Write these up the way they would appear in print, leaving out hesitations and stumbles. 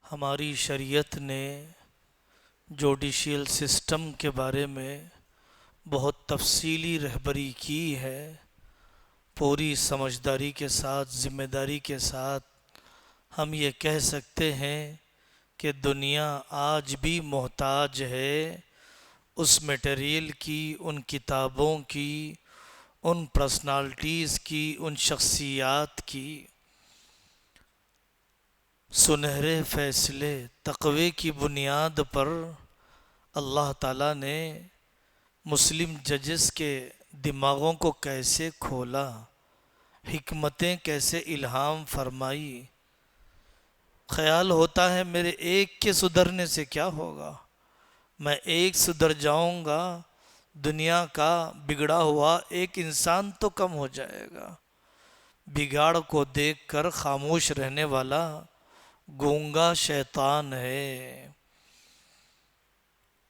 ہماری شریعت نے جوڈیشیل سسٹم کے بارے میں بہت تفصیلی رہبری کی ہے۔ پوری سمجھداری کے ساتھ، ذمہ داری کے ساتھ ہم یہ کہہ سکتے ہیں کہ دنیا آج بھی محتاج ہے اس میٹیریل کی، ان کتابوں کی، ان پرسنالٹیز کی، ان شخصیات کی۔ سنہرے فیصلے تقوی کی بنیاد پر اللہ تعالیٰ نے مسلم ججز کے دماغوں کو کیسے کھولا، حکمتیں کیسے الہام فرمائی۔ خیال ہوتا ہے میرے ایک کے سدھرنے سے کیا ہوگا، میں ایک سدھر جاؤں گا، دنیا کا بگڑا ہوا ایک انسان تو کم ہو جائے گا۔ بگاڑ کو دیکھ کر خاموش رہنے والا گونگا شیطان ہے۔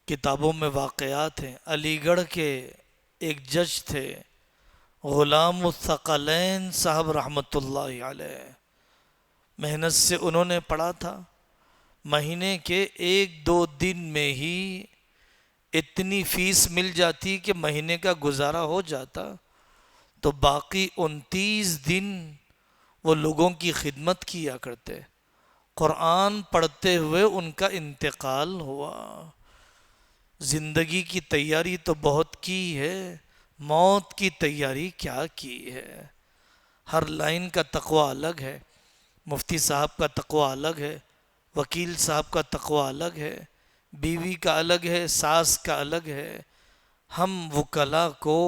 کتابوں میں واقعات ہیں۔ علی گڑھ کے ایک جج تھے، غلام الثقلین صاحب رحمۃ اللہ علیہ۔ محنت سے انہوں نے پڑھا تھا، مہینے کے 1-2 دن میں ہی اتنی فیس مل جاتی کہ مہینے کا گزارا ہو جاتا، تو باقی 29 دن وہ لوگوں کی خدمت کیا کرتے۔ قرآن پڑھتے ہوئے ان کا انتقال ہوا۔ زندگی کی تیاری تو بہت کی ہے، موت کی تیاری کیا کی ہے۔ ہر لائن کا تقوی الگ ہے۔ مفتی صاحب کا تقوی الگ ہے، وکیل صاحب کا تقوی الگ ہے، بیوی کا الگ ہے، ساس کا الگ ہے۔ ہم وکلاء کو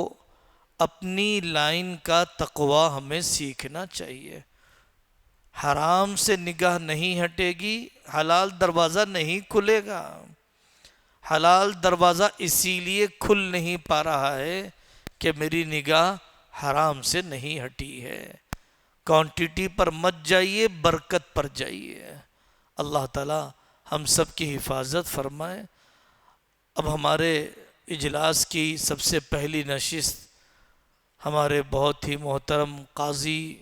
اپنی لائن کا تقوی ہمیں سیکھنا چاہیے۔ حرام سے نگاہ نہیں ہٹے گی، حلال دروازہ نہیں کھلے گا۔ حلال دروازہ اسی لیے کھل نہیں پا رہا ہے کہ میری نگاہ حرام سے نہیں ہٹی ہے۔ کوانٹٹی پر مت جائیے، برکت پر جائیے۔ اللہ تعالی ہم سب کی حفاظت فرمائے۔ اب ہمارے اجلاس کی سب سے پہلی نشست ہمارے بہت ہی محترم قاضی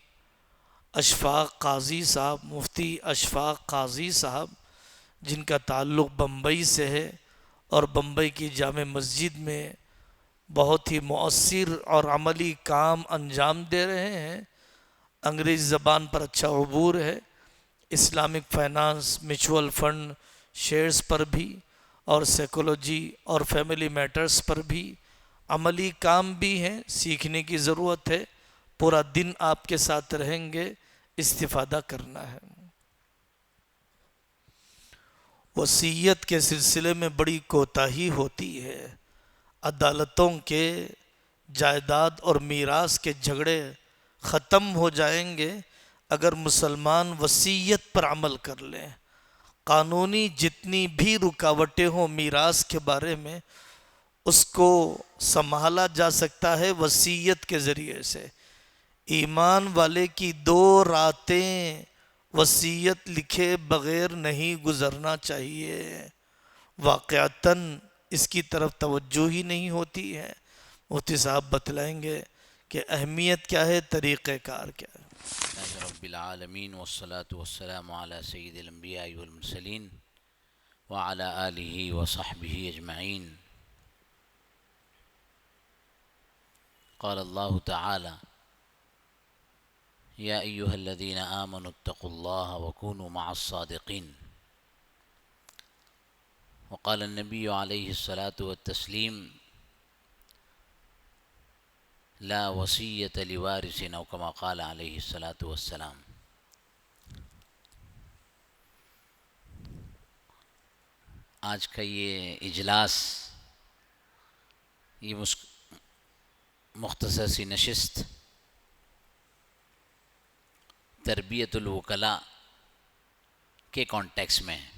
اشفاق قاضی صاحب، مفتی اشفاق قاضی صاحب، جن کا تعلق بمبئی سے ہے اور بمبئی کی جامع مسجد میں بہت ہی مؤثر اور عملی کام انجام دے رہے ہیں۔ انگریزی زبان پر اچھا عبور ہے، Islamic finance, mutual fund, shares پر بھی، اور سائیکولوجی اور فیملی میٹرز پر بھی عملی کام بھی ہیں۔ سیکھنے کی ضرورت ہے۔ پورا دن آپ کے ساتھ رہیں گے، استفادہ کرنا ہے۔ وصیت کے سلسلے میں بڑی کوتاہی ہوتی ہے۔ عدالتوں کے جائیداد اور میراث کے جھگڑے ختم ہو جائیں گے اگر مسلمان وصیت پر عمل کر لیں۔ قانونی جتنی بھی رکاوٹیں ہوں میراث کے بارے میں، اس کو سنبھالا جا سکتا ہے وصیت کے ذریعے سے۔ ایمان والے کی 2 راتیں وصیت لکھے بغیر نہیں گزرنا چاہیے۔ واقعتاً اس کی طرف توجہ ہی نہیں ہوتی ہے۔ مفتی صاحب بتلائیں گے کہ اہمیت کیا ہے، طریقہ کار کیا ہے۔ رب العالمین والصلاة والسلام علی سید الانبیاء والمرسلین وعلی آلہ وصحبہ اجمعین۔ قال اللہ تعالی یا ایہا الذین آمنوا اتقوا اللہ وکونوا مع الصادقین۔ وقال النبی علیہ الصلاة والتسلیم لا وصیۃ لوارث، او کما قال علیہ الصلاة والسلام۔ آج کا یہ اجلاس، یہ مختصر سی نشست تربیت الوکلاء کے کانٹیکس میں ہے،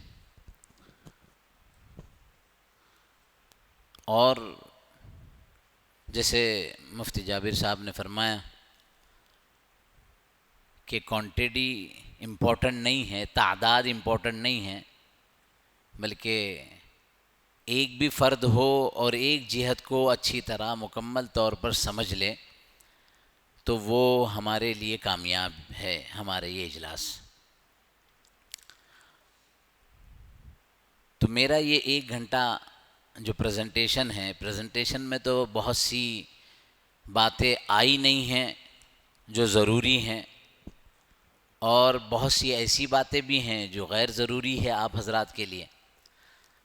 اور جیسے مفتی جابر صاحب نے فرمایا کہ کوانٹٹی امپورٹنٹ نہیں ہے، تعداد امپورٹنٹ نہیں ہے، بلکہ ایک بھی فرد ہو اور ایک جہت کو اچھی طرح مکمل طور پر سمجھ لے تو وہ ہمارے لیے کامیاب ہے۔ ہمارے یہ اجلاس تو میرا یہ 1 گھنٹہ جو پریزنٹیشن ہے، پریزنٹیشن میں تو بہت سی باتیں آئی نہیں ہیں جو ضروری ہیں، اور بہت سی ایسی باتیں بھی ہیں جو غیر ضروری ہے آپ حضرات کے لیے.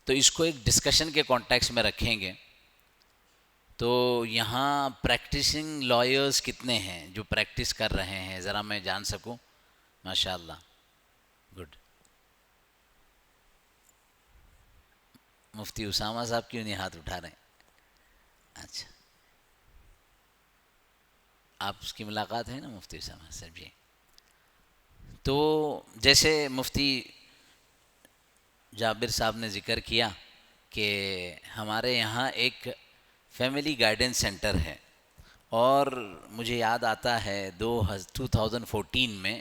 تو اس کو ایک ڈسکشن کے کانٹیکس میں رکھیں گے. تو یہاں پریکٹسنگ لائرز کتنے ہیں جو پریکٹس کر رہے ہیں، ذرا میں جان سکوں؟ ماشاء اللہ، گڈ. مفتی اسامہ صاحب کیوں نہیں ہاتھ اٹھا رہے ہیں؟ اچھا، آپ اس کی ملاقات ہے نا مفتی اسامہ صاحب جی. تو جیسے مفتی جابر صاحب نے ذکر کیا کہ ہمارے یہاں ایک فیملی گائیڈنس سینٹر ہے، اور مجھے یاد آتا ہے 2014 میں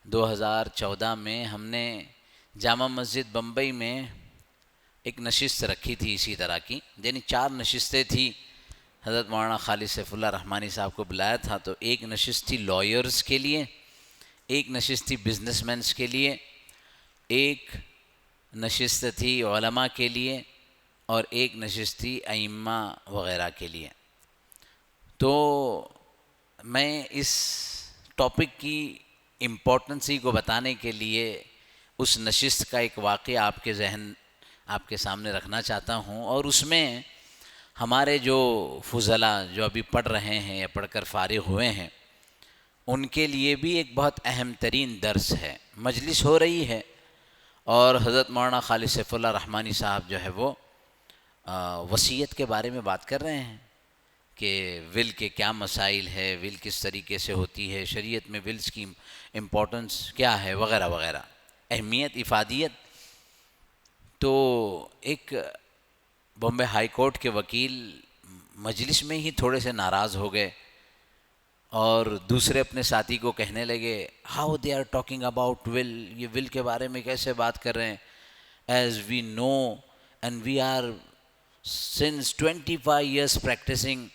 2014 میں ہم نے جامع مسجد بمبئی میں ایک نشست رکھی تھی اسی طرح کی، یعنی 4 نشستیں تھیں. حضرت مولانا خالد سیف اللہ رحمانی صاحب کو بلایا تھا. تو ایک نشست تھی لائرز کے لیے، ایک نشست تھی بزنس مینس کے لیے، ایک نشست تھی علماء کے لیے، اور ایک نشست تھی ائمہ وغیرہ کے لیے. تو میں اس ٹاپک کی امپورٹنسی کو بتانے کے لیے اس نشست کا ایک واقعہ آپ کے سامنے رکھنا چاہتا ہوں. اور اس میں ہمارے جو فضلاء جو ابھی پڑھ رہے ہیں یا پڑھ کر فارغ ہوئے ہیں، ان کے لیے بھی ایک بہت اہم ترین درس ہے. مجلس ہو رہی ہے، اور حضرت مولانا خالد سیف اللہ رحمانی صاحب جو ہے وہ وصیت کے بارے میں بات کر رہے ہیں کہ ول کے کیا مسائل ہے، ول کس طریقے سے ہوتی ہے، شریعت میں ولز کی امپورٹنس کیا ہے، وغیرہ وغیرہ، اہمیت، افادیت. تو ایک بامبے ہائی کورٹ کے وکیل مجلس میں ہی تھوڑے سے ناراض ہو گئے، اور دوسرے اپنے ساتھی کو کہنے لگے how they are talking about will, یہ ول کے بارے میں کیسے بات کر رہے ہیں، as we know and we are since 25 years practising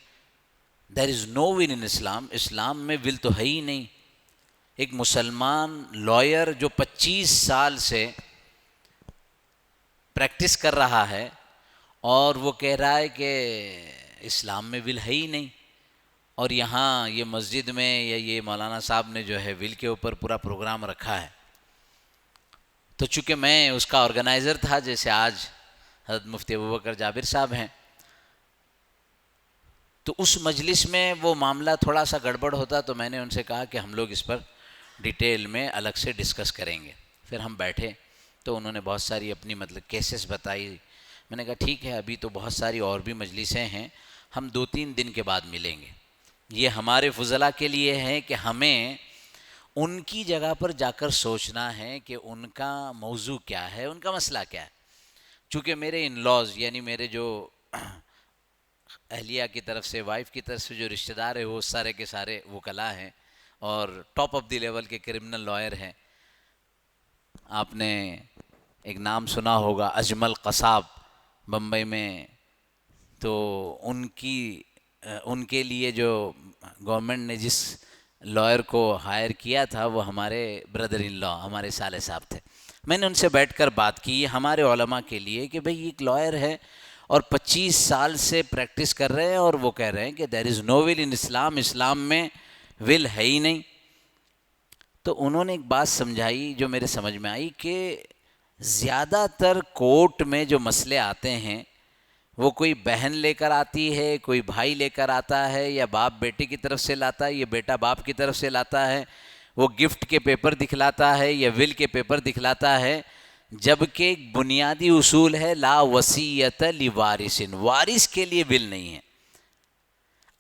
there is no will in Islam. اسلام میں ول تو ہے ہی نہیں. ایک مسلمان لائر جو 25 سال سے پریکٹس کر رہا ہے، اور وہ کہہ رہا ہے کہ اسلام میں ول ہے ہی نہیں. اور یہاں یہ مسجد میں یا یہ مولانا صاحب نے جو ہے ول کے اوپر پورا پروگرام رکھا ہے. تو چونکہ میں اس کا آرگنائزر تھا، جیسے آج حضرت مفتی ابوبکر جابر صاحب ہیں، تو اس مجلس میں وہ معاملہ تھوڑا سا گڑبڑ ہوتا، تو میں نے ان سے کہا کہ ہم لوگ اس پر ڈیٹیل میں الگ سے ڈسکس کریں گے. پھر ہم بیٹھے تو انہوں نے بہت ساری اپنی کیسز بتائی. میں نے کہا ٹھیک ہے، ابھی تو بہت ساری اور بھی مجلسیں ہیں، ہم 2-3 دن کے بعد ملیں گے. یہ ہمارے فضلاء کے لیے ہے کہ ہمیں ان کی جگہ پر جا کر سوچنا ہے کہ ان کا موضوع کیا ہے، ان کا مسئلہ کیا ہے. چونکہ میرے ان لاز، یعنی میرے جو اہلیہ کی طرف سے، وائف کی طرف سے جو رشتہ دار ہے، وہ سارے کے سارے وکلاء ہیں، اور ٹاپ آف دی لیول کے کرمنل لائر ہیں. آپ نے ایک نام سنا ہوگا اجمل قصاب بمبئی میں. تو ان کے لیے جو گورنمنٹ نے جس لائر کو ہائر کیا تھا، وہ ہمارے بردر ان لا، ہمارے صالح صاحب تھے. میں نے ان سے بیٹھ کر بات کی ہمارے علماء کے لیے کہ بھئی ایک لائر ہے اور 25 سال سے پریکٹس کر رہے ہیں، اور وہ کہہ رہے ہیں کہ دیر is no will in Islam, اسلام میں ول ہے ہی نہیں. تو انہوں نے ایک بات سمجھائی جو میرے سمجھ میں آئی کہ زیادہ تر کورٹ میں جو مسئلے آتے ہیں، وہ کوئی بہن لے کر آتی ہے، کوئی بھائی لے کر آتا ہے، یا باپ بیٹے کی طرف سے لاتا ہے، یا بیٹا باپ کی طرف سے لاتا ہے. وہ گفٹ کے پیپر دکھلاتا ہے یا ول کے پیپر دکھلاتا ہے، جبکہ ایک بنیادی اصول ہے لا وصیت لوارث، وارث کے لیے ول نہیں ہے.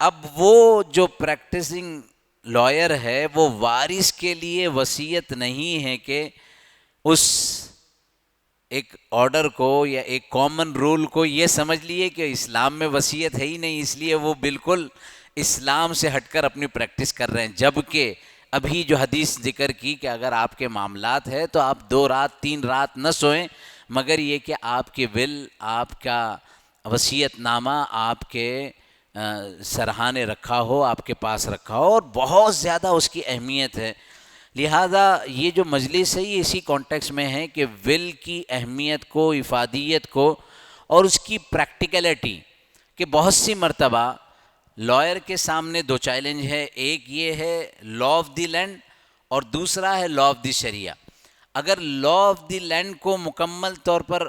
اب وہ جو پریکٹسنگ لائر ہے، وہ وارث کے لیے وصیت نہیں ہے کہ اس ایک آرڈر کو یا ایک کامن رول کو یہ سمجھ لیے کہ اسلام میں وصیت ہے ہی نہیں، اس لیے وہ بالکل اسلام سے ہٹ کر اپنی پریکٹس کر رہے ہیں. جبکہ ابھی جو حدیث ذکر کی کہ اگر آپ کے معاملات ہے تو آپ 2 رات 3 رات نہ سوئیں، مگر یہ کہ آپ کے ول، آپ کا وصیت نامہ آپ کے سرحانے رکھا ہو، آپ کے پاس رکھا ہو، اور بہت زیادہ اس کی اہمیت ہے. لہٰذا یہ جو مجلس ہے یہ اسی کانٹیکس میں ہے کہ ول کی اہمیت کو، افادیت کو اور اس کی پریکٹیکلٹی، کہ بہت سی مرتبہ لائر کے سامنے دو چیلنج ہے، ایک یہ ہے لا آف دی لینڈ اور دوسرا ہے لا آف دی شریعہ. اگر لا آف دی لینڈ کو مکمل طور پر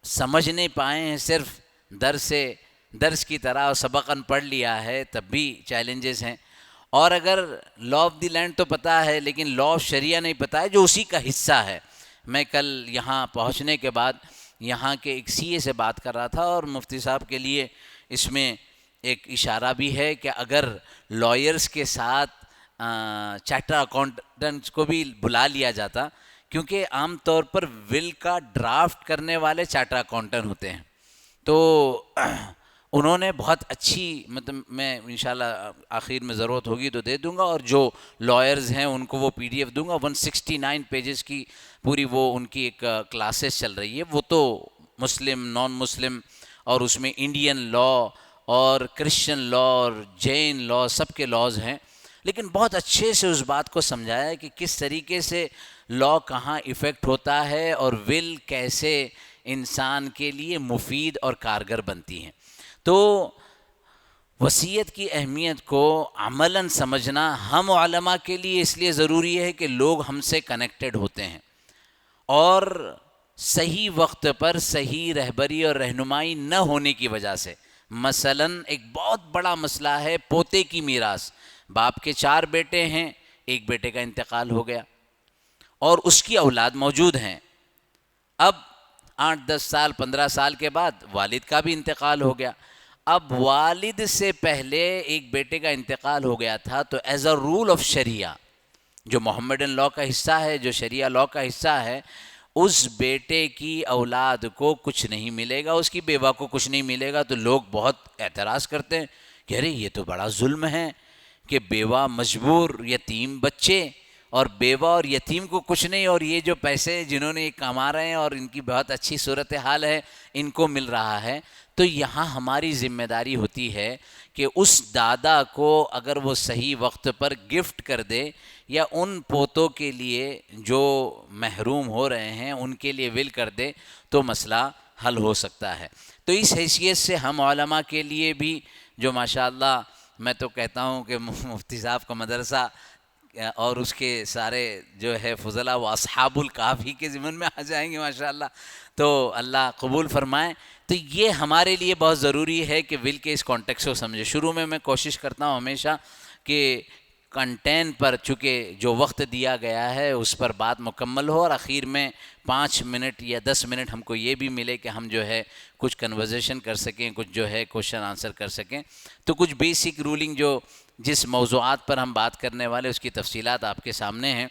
سمجھ نہیں پائے ہیں، صرف درس کی طرح اور سبقاً پڑھ لیا ہے، تب بھی چیلنجز ہیں. اور اگر لا آف دی لینڈ تو پتہ ہے لیکن لا آف شریعہ نہیں پتہ ہے جو اسی کا حصہ ہے. میں کل یہاں پہنچنے کے بعد یہاں کے ایک سی اے سے بات کر رہا تھا، اور مفتی صاحب کے لیے اس میں ایک اشارہ بھی ہے کہ اگر لائرز کے ساتھ چارٹر اکاؤنٹنٹس کو بھی بلا لیا جاتا، کیونکہ عام طور پر ول کا ڈرافٹ کرنے والے چارٹر اکاؤنٹنٹ ہوتے ہیں، تو انہوں نے بہت اچھی، مطلب میں انشاءاللہ آخر میں ضرورت ہوگی تو دے دوں گا، اور جو لائرز ہیں ان کو وہ پی ڈی ایف دوں گا. 169 پیجز کی پوری وہ ان کی ایک کلاسز چل رہی ہے. وہ تو مسلم، نان مسلم، اور اس میں انڈین لا اور کرسچن لا اور جین لا، سب کے لاز ہیں، لیکن بہت اچھے سے اس بات کو سمجھایا ہے کہ کس طریقے سے لا کہاں ایفیکٹ ہوتا ہے اور ول کیسے انسان کے لیے مفید اور کارگر بنتی ہیں. تو وصیت کی اہمیت کو عملاً سمجھنا ہم علماء کے لیے اس لیے ضروری ہے کہ لوگ ہم سے کنیکٹڈ ہوتے ہیں، اور صحیح وقت پر صحیح رہبری اور رہنمائی نہ ہونے کی وجہ سے، مثلاً ایک بہت بڑا مسئلہ ہے پوتے کی میراث. باپ کے 4 بیٹے ہیں، ایک بیٹے کا انتقال ہو گیا اور اس کی اولاد موجود ہیں. اب 8-10 سال 15 سال کے بعد والد کا بھی انتقال ہو گیا. اب والد سے پہلے ایک بیٹے کا انتقال ہو گیا تھا، تو ایز اے رول آف شریعہ، جو محمدن لا کا حصہ ہے، جو شریعہ لا کا حصہ ہے، اس بیٹے کی اولاد کو کچھ نہیں ملے گا، اس کی بیوہ کو کچھ نہیں ملے گا. تو لوگ بہت اعتراض کرتے ہیں کہ ارے یہ تو بڑا ظلم ہے کہ بیوہ مجبور، یتیم بچے، اور بیوہ اور یتیم کو کچھ نہیں، اور یہ جو پیسے جنہوں نے یہ کما رہے ہیں اور ان کی بہت اچھی صورتحال ہے ان کو مل رہا ہے. تو یہاں ہماری ذمہ داری ہوتی ہے کہ اس دادا کو اگر وہ صحیح وقت پر گفٹ کر دے، یا ان پوتوں کے لیے جو محروم ہو رہے ہیں ان کے لیے ول کر دے، تو مسئلہ حل ہو سکتا ہے. تو اس حیثیت سے ہم علماء کے لیے بھی، جو ماشاءاللہ میں تو کہتا ہوں کہ مفتی صاحب کا مدرسہ اور اس کے سارے جو ہے فضلاء وہ اصحاب الکافی کے ضمن میں آ جائیں گے ماشاءاللہ، تو اللہ قبول فرمائیں. تو یہ ہمارے لیے بہت ضروری ہے کہ ول کے اس کانٹیکس کو سمجھے. شروع میں کوشش کرتا ہوں ہمیشہ کہ کنٹین پر، چونکہ جو وقت دیا گیا ہے اس پر بات مکمل ہو، اور اخیر میں 5 منٹ یا 10 منٹ ہم کو یہ بھی ملے کہ ہم جو ہے کچھ کنورزیشن کر سکیں، کچھ جو ہے کوشچن آنسر کر سکیں. تو کچھ بیسک رولنگ جو جس موضوعات پر ہم بات کرنے والے اس کی تفصیلات آپ کے سامنے ہیں.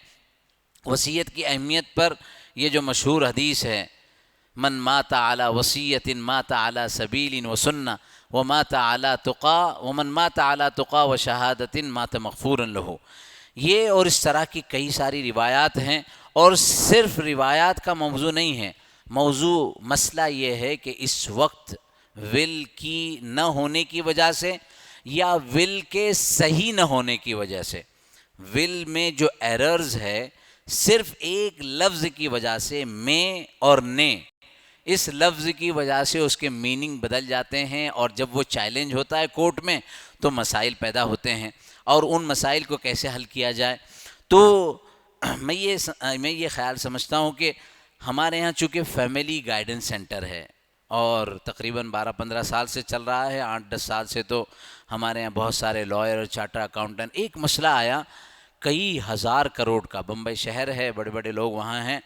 وصیت کی اہمیت پر یہ جو مشہور حدیث ہے، من مات علی وصیت مات علی سبیل و سنہ ومات علی تقا ومن مات علی تقا و شہادت مات مغفورا لہ، یہ اور اس طرح کی کئی ساری روایات ہیں. اور صرف روایات کا موضوع نہیں ہے، موضوع مسئلہ یہ ہے کہ اس وقت ول کی نہ ہونے کی وجہ سے یا ول کے صحیح نہ ہونے کی وجہ سے، ول میں جو ایررز ہے صرف ایک لفظ کی وجہ سے، میں اور نے، اس لفظ کی وجہ سے اس کے میننگ بدل جاتے ہیں، اور جب وہ چیلنج ہوتا ہے کورٹ میں تو مسائل پیدا ہوتے ہیں، اور ان مسائل کو کیسے حل کیا جائے. تو میں یہ خیال سمجھتا ہوں کہ ہمارے یہاں چونکہ فیملی گائیڈنس سینٹر ہے اور تقریباً 12-15 سال سے چل رہا ہے، 8-10 سال سے تو ہمارے یہاں بہت سارے لائر، چارٹر اکاؤنٹنٹ. ایک مسئلہ آیا کئی ہزار کروڑ کا، بمبئی شہر ہے، بڑے بڑے لوگ وہاں ہیں،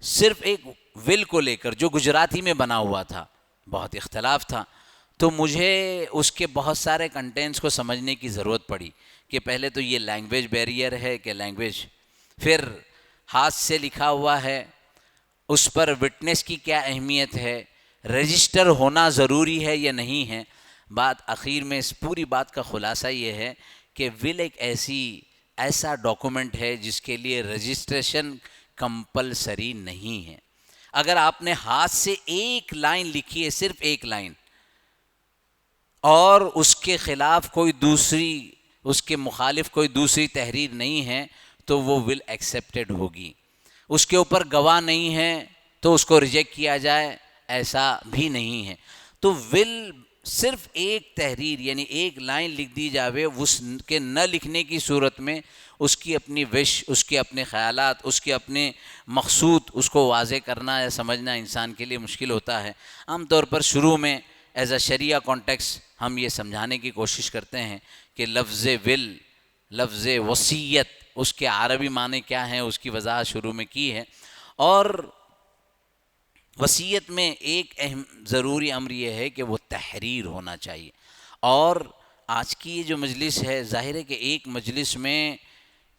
صرف ایک ول کو لے کر جو گجراتی میں بنا ہوا تھا، بہت اختلاف تھا. تو مجھے اس کے بہت سارے کنٹینٹس کو سمجھنے کی ضرورت پڑی کہ پہلے تو یہ لینگویج بیریئر ہے کہ لینگویج، پھر ہاتھ سے لکھا ہوا ہے، اس پر وٹنس کی کیا اہمیت ہے، رجسٹر ہونا ضروری ہے یا نہیں ہے. بات اخیر میں اس پوری بات کا خلاصہ یہ ہے کہ ول ایک ایسا ڈاکومنٹ ہے جس کے لیے رجسٹریشن کمپلسری نہیں ہے. اگر آپ نے ہاتھ سے ایک لائن لکھی ہے، صرف ایک لائن، اور اس کے خلاف کوئی دوسری، اس کے مخالف کوئی دوسری تحریر نہیں ہے، تو وہ ول ایکسیپٹڈ ہوگی. اس کے اوپر گواہ نہیں ہے تو اس کو ریجیکٹ کیا جائے، ایسا بھی نہیں ہے. تو ول صرف ایک تحریر یعنی ایک لائن لکھ دی جاوے، اس کے نہ لکھنے کی صورت میں اس کی اپنی وش، اس کے اپنے خیالات، اس کے اپنے مقصود، اس کو واضح کرنا یا سمجھنا انسان کے لیے مشکل ہوتا ہے. عام طور پر شروع میں ایز اے شریعہ کانٹیکس ہم یہ سمجھانے کی کوشش کرتے ہیں کہ لفظ ول، لفظ وصیت، اس کے عربی معنی کیا ہیں، اس کی وضاحت شروع میں کی ہے. اور وصیت میں ایک اہم ضروری امر یہ ہے کہ وہ تحریر ہونا چاہیے. اور آج کی یہ جو مجلس ہے، ظاہر ہے کہ ایک مجلس میں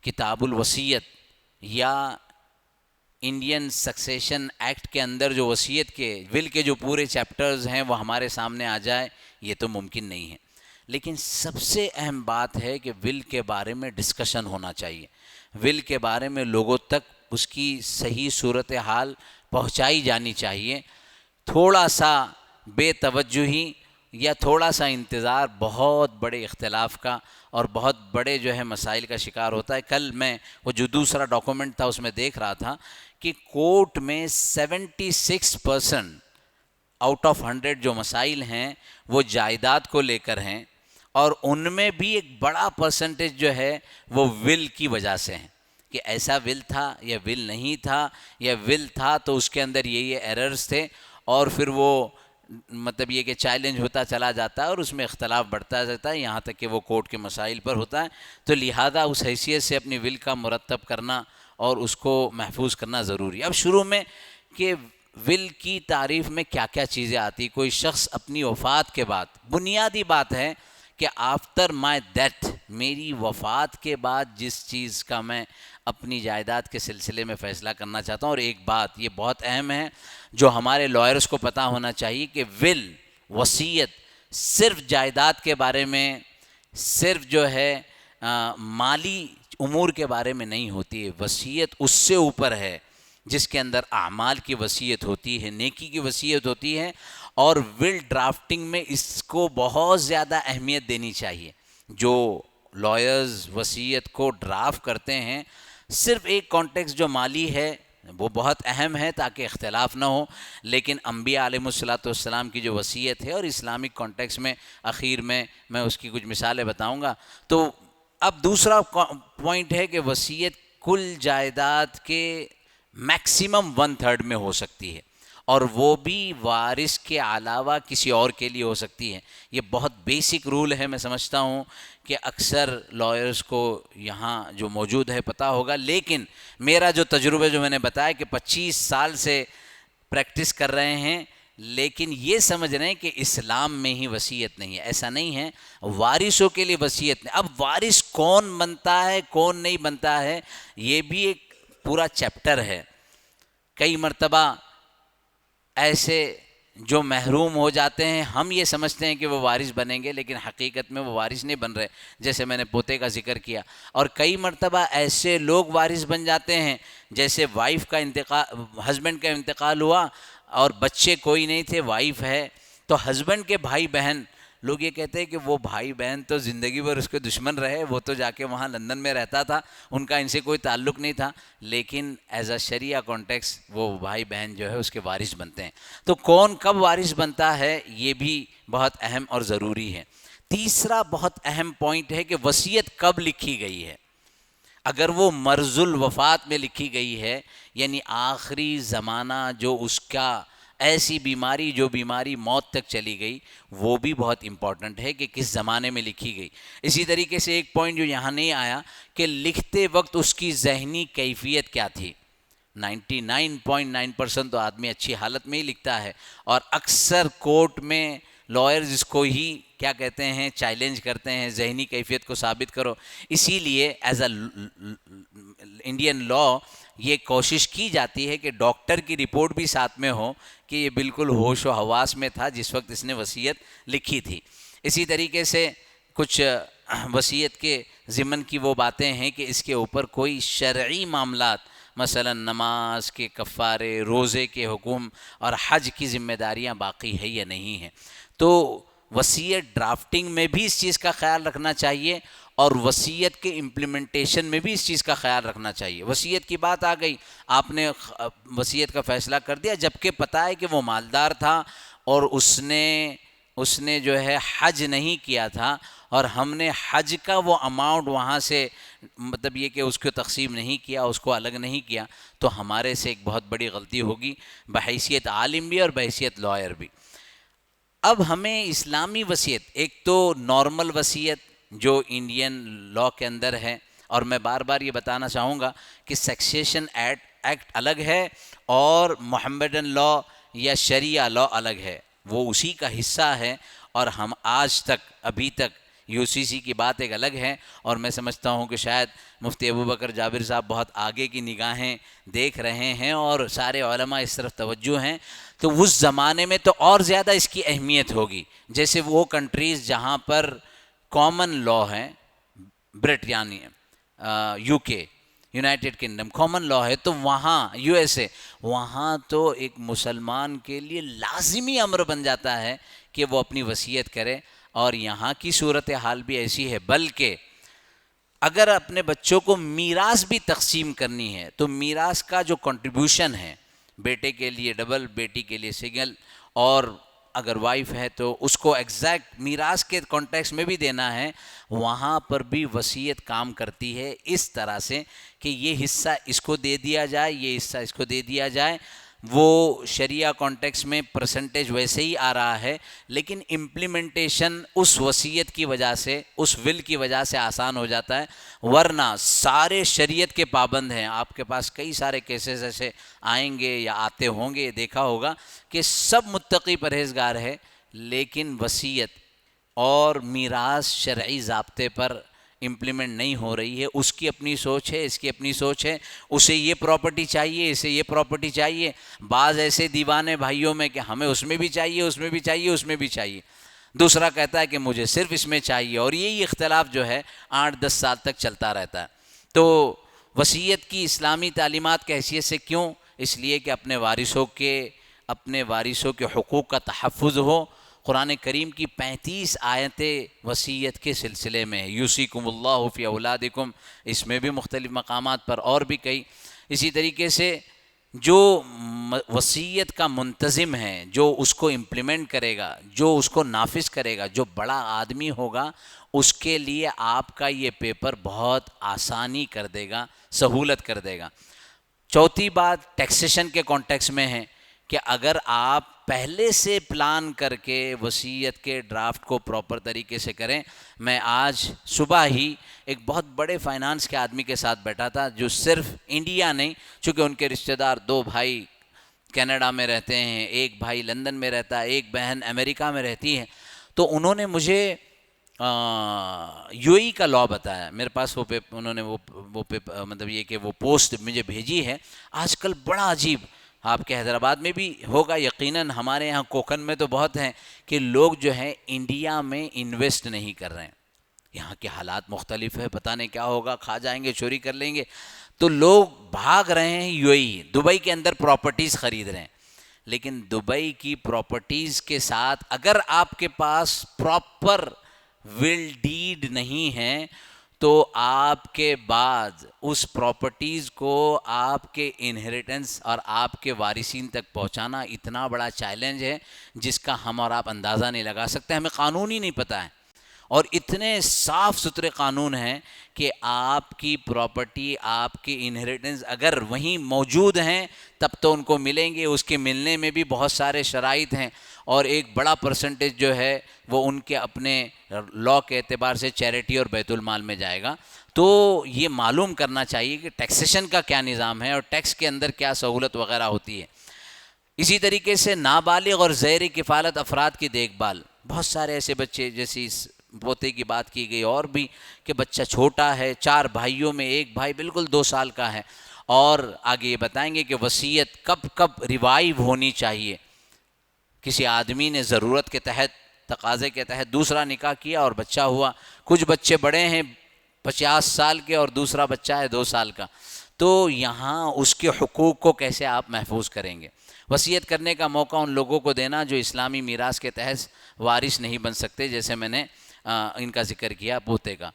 کتاب الوصیت یا انڈین سکسیشن ایکٹ کے اندر جو وصیت کے ول کے جو پورے چیپٹرز ہیں وہ ہمارے سامنے آ جائے، یہ تو ممکن نہیں ہے. لیکن سب سے اہم بات ہے کہ ول کے بارے میں ڈسکشن ہونا چاہیے. ول کے بارے میں لوگوں تک اس کی صحیح صورتحال پہنچائی جانی چاہیے. تھوڑا سا بے توجہی یا تھوڑا سا انتظار بہت بڑے اختلاف کا اور بہت بڑے جو ہے مسائل کا شکار ہوتا ہے. کل میں وہ جو دوسرا ڈاکومنٹ تھا اس میں دیکھ رہا تھا کہ کورٹ میں 76% آؤٹ آف 100 جو مسائل ہیں وہ جائیداد کو لے کر ہیں، اور ان میں بھی ایک بڑا پرسنٹیج جو ہے وہ ول کی وجہ سے ہیں کہ ایسا ول تھا یا ول نہیں تھا، یا ول تھا تو اس کے اندر یہ ایررز تھے، اور پھر وہ مطلب یہ کہ چیلنج ہوتا چلا جاتا ہے اور اس میں اختلاف بڑھتا جاتا ہے یہاں تک کہ وہ کورٹ کے مسائل پر ہوتا ہے. تو لہذا اس حیثیت سے اپنی ول کا مرتب کرنا اور اس کو محفوظ کرنا ضروری ہے. اب شروع میں کہ ول کی تعریف میں کیا کیا چیزیں آتی. کوئی شخص اپنی وفات کے بعد، بنیادی بات ہے کہ آفٹر مائی ڈیتھ، میری وفات کے بعد جس چیز کا میں اپنی جائیداد کے سلسلے میں فیصلہ کرنا چاہتا ہوں. اور ایک بات یہ بہت اہم ہے جو ہمارے لائرز کو پتہ ہونا چاہیے کہ ول، وصیت صرف جائیداد کے بارے میں، صرف جو ہے مالی امور کے بارے میں نہیں ہوتی ہے. وصیت اس سے اوپر ہے جس کے اندر اعمال کی وصیت ہوتی ہے، نیکی کی وصیت ہوتی ہے. اور ول ڈرافٹنگ میں اس کو بہت زیادہ اہمیت دینی چاہیے. جو لائرز وصیت کو ڈرافٹ کرتے ہیں، صرف ایک کانٹیکس جو مالی ہے وہ بہت اہم ہے تاکہ اختلاف نہ ہو، لیکن انبیاء علیہ الصلوۃ والسلام کی جو وصیت ہے اور اسلامک کانٹیکس میں اخیر میں اس کی کچھ مثالیں بتاؤں گا. تو اب دوسرا پوائنٹ ہے کہ وصیت کل جائیداد کے میکسیمم 1/3 میں ہو سکتی ہے، اور وہ بھی وارث کے علاوہ کسی اور کے لیے ہو سکتی ہے. یہ بہت بیسک رول ہے، میں سمجھتا ہوں کہ اکثر لائرز کو یہاں جو موجود ہے پتہ ہوگا. لیکن میرا جو تجربہ جو میں نے بتایا کہ 25 سال سے پریکٹس کر رہے ہیں، لیکن یہ سمجھ رہے ہیں کہ اسلام میں ہی وصیت نہیں ہے. ایسا نہیں ہے، وارثوں کے لیے وصیت نہیں. اب وارث کون بنتا ہے کون نہیں بنتا ہے یہ بھی ایک پورا چیپٹر ہے. کئی مرتبہ ایسے جو محروم ہو جاتے ہیں، ہم یہ سمجھتے ہیں کہ وہ وارث بنیں گے، لیکن حقیقت میں وہ وارث نہیں بن رہے، جیسے میں نے پوتے کا ذکر کیا. اور کئی مرتبہ ایسے لوگ وارث بن جاتے ہیں، جیسے وائف کا انتقال، ہسبینڈ کا انتقال ہوا اور بچے کوئی نہیں تھے، وائف ہے، تو ہسبینڈ کے بھائی بہن، لوگ یہ کہتے ہیں کہ وہ بھائی بہن تو زندگی بھر اس کے دشمن رہے، وہ تو جا کے وہاں لندن میں رہتا تھا، ان کا ان سے کوئی تعلق نہیں تھا، لیکن ایز اے شریعہ کانٹیکس وہ بھائی بہن جو ہے اس کے وارث بنتے ہیں. تو کون کب وارث بنتا ہے یہ بھی بہت اہم اور ضروری ہے. تیسرا بہت اہم پوائنٹ ہے کہ وصیت کب لکھی گئی ہے. اگر وہ مرض الوفات میں لکھی گئی ہے، یعنی آخری زمانہ جو اس کا ایسی بیماری جو بیماری موت تک چلی گئی، وہ بھی بہت امپورٹنٹ ہے کہ کس زمانے میں لکھی گئی. اسی طریقے سے ایک پوائنٹ جو یہاں نہیں آیا کہ لکھتے وقت اس کی ذہنی کیفیت کیا تھی. 99.9% تو آدمی اچھی حالت میں ہی لکھتا ہے، اور اکثر کورٹ میں لائرز اس کو ہی کیا کہتے ہیں، چیلنج کرتے ہیں، ذہنی کیفیت کو ثابت کرو. اسی لیے ایز اے انڈین لا یہ کوشش کی جاتی ہے کہ ڈاکٹر کی رپورٹ بھی ساتھ میں ہو کہ یہ بالکل ہوش و حواس میں تھا جس وقت اس نے وصیت لکھی تھی. اسی طریقے سے کچھ وصیت کے ضمن کی وہ باتیں ہیں کہ اس کے اوپر کوئی شرعی معاملات، مثلا نماز کے کفارے، روزے کے حکم اور حج کی ذمہ داریاں باقی ہے یا نہیں ہیں. تو وصیت ڈرافٹنگ میں بھی اس چیز کا خیال رکھنا چاہیے، اور وصیت کے امپلیمنٹیشن میں بھی اس چیز کا خیال رکھنا چاہیے. وصیت کی بات آ گئی, آپ نے وصیت کا فیصلہ کر دیا جبکہ پتہ ہے کہ وہ مالدار تھا اور اس نے جو ہے حج نہیں کیا تھا, اور ہم نے حج کا وہ اماؤنٹ وہاں سے مطلب یہ کہ اس کو تقسیم نہیں کیا, اس کو الگ نہیں کیا, تو ہمارے سے ایک بہت بڑی غلطی ہوگی بحیثیت عالم بھی اور بحیثیت لائر بھی. اب ہمیں اسلامی وصیت, ایک تو نارمل وصیت جو انڈین لاء کے اندر ہے, اور میں بار بار یہ بتانا چاہوں گا کہ سکسیشن ایکٹ الگ ہے اور محمدن لاء یا شریعہ لاء الگ ہے, وہ اسی کا حصہ ہے. اور ہم آج تک ابھی تک یو سی سی کی بات ایک الگ ہے, اور میں سمجھتا ہوں کہ شاید مفتی ابوبکر جابر صاحب بہت آگے کی نگاہیں دیکھ رہے ہیں اور سارے علماء اس طرف توجہ ہیں, تو اس زمانے میں تو اور زیادہ اس کی اہمیت ہوگی. جیسے وہ کنٹریز جہاں پر کامن لاء ہے, برطانیہ, یو کے, یونائٹڈ کنگڈم کامن لاء ہے, تو وہاں یو ایس اے, وہاں تو ایک مسلمان کے لیے لازمی امر بن جاتا ہے کہ وہ اپنی وصیت کرے. اور یہاں کی صورتحال بھی ایسی ہے, بلکہ اگر اپنے بچوں کو میراث بھی تقسیم کرنی ہے تو میراث کا جو کنٹریبیوشن ہے, بیٹے کے لیے ڈبل, بیٹی کے لیے سنگل, اور اگر وائف ہے تو اس کو ایگزیکٹ میراث کے کانٹیکس میں بھی دینا ہے, وہاں پر بھی وصیت کام کرتی ہے اس طرح سے کہ یہ حصہ اس کو دے دیا جائے, یہ حصہ اس کو دے دیا جائے. وہ شریعہ کانٹیکس میں پرسنٹیج ویسے ہی آ رہا ہے, لیکن امپلیمنٹیشن اس وصیت کی وجہ سے, اس ول کی وجہ سے آسان ہو جاتا ہے. ورنہ سارے شریعت کے پابند ہیں, آپ کے پاس کئی سارے کیسز ایسے آئیں گے یا آتے ہوں گے, دیکھا ہوگا کہ سب متقی پرہیزگار ہے, لیکن وصیت اور میراث شرعی ضابطے پر امپلیمنٹ نہیں ہو رہی ہے. اس کی اپنی سوچ ہے, اس کی اپنی سوچ ہے, اسے یہ پراپرٹی چاہیے, اسے یہ پراپرٹی چاہیے. بعض ایسے دیوانے بھائیوں میں کہ ہمیں اس میں بھی چاہیے, اس میں بھی چاہیے, اس میں بھی چاہیے, دوسرا کہتا ہے کہ مجھے صرف اس میں چاہیے, اور یہی اختلاف جو ہے 8-10 سال تک چلتا رہتا ہے. تو وصیت کی اسلامی تعلیمات کی حیثیت سے کیوں؟ اس لیے کہ اپنے وارثوں کے حقوق کا تحفظ ہو. قرآن کریم کی 35 آیتیں وصیت کے سلسلے میں, یوصیکم اللہ فی اولادکم, اس میں بھی مختلف مقامات پر, اور بھی کئی. اسی طریقے سے جو وصیت کا منتظم ہے, جو اس کو امپلیمنٹ کرے گا, جو اس کو نافذ کرے گا, جو بڑا آدمی ہوگا, اس کے لیے آپ کا یہ پیپر بہت آسانی کر دے گا, سہولت کر دے گا. چوتھی بات ٹیکسیشن کے کانٹیکس میں ہے کہ اگر آپ پہلے سے پلان کر کے وصیت کے ڈرافٹ کو پراپر طریقے سے کریں. میں آج صبح ہی ایک بہت بڑے فائنانس کے آدمی کے ساتھ بیٹھا تھا, جو صرف انڈیا نہیں, چونکہ ان کے رشتہ دار 2 بھائی کینیڈا میں رہتے ہیں, ایک بھائی لندن میں رہتا ہے, ایک بہن امریکہ میں رہتی ہے, تو انہوں نے مجھے یو ای کا لاء بتایا. میرے پاس انہوں نے مطلب یہ کہ وہ پوسٹ مجھے بھیجی ہے. آج کل بڑا عجیب, آپ کے حیدرآباد میں بھی ہوگا یقیناً, ہمارے یہاں کوکن میں تو بہت ہیں, کہ لوگ جو ہیں انڈیا میں انویسٹ نہیں کر رہے ہیں. یہاں کے حالات مختلف ہے, پتہ نہیں کیا ہوگا, کھا جائیں گے, چوری کر لیں گے, تو لوگ بھاگ رہے ہیں یو اے ای, دبئی کے اندر پراپرٹیز خرید رہے ہیں. لیکن دبئی کی پراپرٹیز کے ساتھ اگر آپ کے پاس پراپر ول ڈیڈ نہیں ہے, تو آپ کے بعد اس پراپرٹیز کو آپ کے انہیریٹنس اور آپ کے وارثین تک پہنچانا اتنا بڑا چیلنج ہے جس کا ہم اور آپ اندازہ نہیں لگا سکتے. ہمیں قانون ہی نہیں پتہ ہے, اور اتنے صاف ستھرے قانون ہیں کہ آپ کی پراپرٹی, آپ کی انہیریٹنس اگر وہیں موجود ہیں تب تو ان کو ملیں گے, اس کے ملنے میں بھی بہت سارے شرائط ہیں, اور ایک بڑا پرسنٹیج جو ہے وہ ان کے اپنے لاء کے اعتبار سے چیریٹی اور بیت المال میں جائے گا. تو یہ معلوم کرنا چاہیے کہ ٹیکسیشن کا کیا نظام ہے اور ٹیکس کے اندر کیا سہولت وغیرہ ہوتی ہے. اسی طریقے سے نابالغ اور زیر کفالت افراد کی دیکھ بھال, بہت سارے ایسے بچے, جیسے اس پوتے کی بات کی گئی, اور بھی کہ بچہ چھوٹا ہے, 4 بھائیوں میں ایک بھائی بالکل 2 سال کا ہے, اور آگے یہ بتائیں گے کہ وصیت کب کب ریوائیو ہونی چاہیے. کسی آدمی نے ضرورت کے تحت, تقاضے کے تحت دوسرا نکاح کیا اور بچہ ہوا, کچھ بچے بڑے ہیں 50 سال کے اور دوسرا بچہ ہے 2 سال کا, تو یہاں اس کے حقوق کو کیسے آپ محفوظ کریں گے؟ وصیت کرنے کا موقع ان لوگوں کو دینا جو اسلامی میراث کے تحت وارث نہیں بن سکتے, جیسے میں نے ان کا ذکر کیا پوتے کا.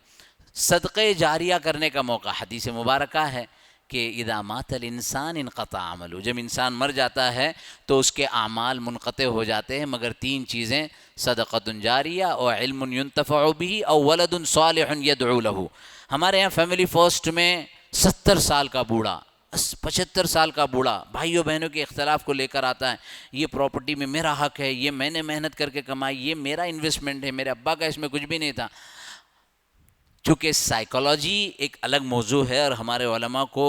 صدقے جاریہ کرنے کا موقع. حدیث مبارکہ ہے کہ اذا مات الانسان انقطع عملہ، جب انسان مر جاتا ہے تو اس کے اعمال منقطع ہو جاتے ہیں مگر 3 چیزیں: صدقۃ جاریہ او علم ينتفع به او ولد صالح يدعو له. ہمارے یہاں فیملی فرسٹ میں 70 سال کا بوڑھا، 75 سال کا بوڑھا بھائیوں بہنوں کے اختلاف کو لے کر آتا ہے، یہ پراپرٹی میں میرا حق ہے، یہ میں نے محنت کر کے کمائی، یہ میرا انویسٹمنٹ ہے، میرے ابا کا اس میں کچھ بھی نہیں تھا. چونکہ سائیکالوجی ایک الگ موضوع ہے اور ہمارے علماء کو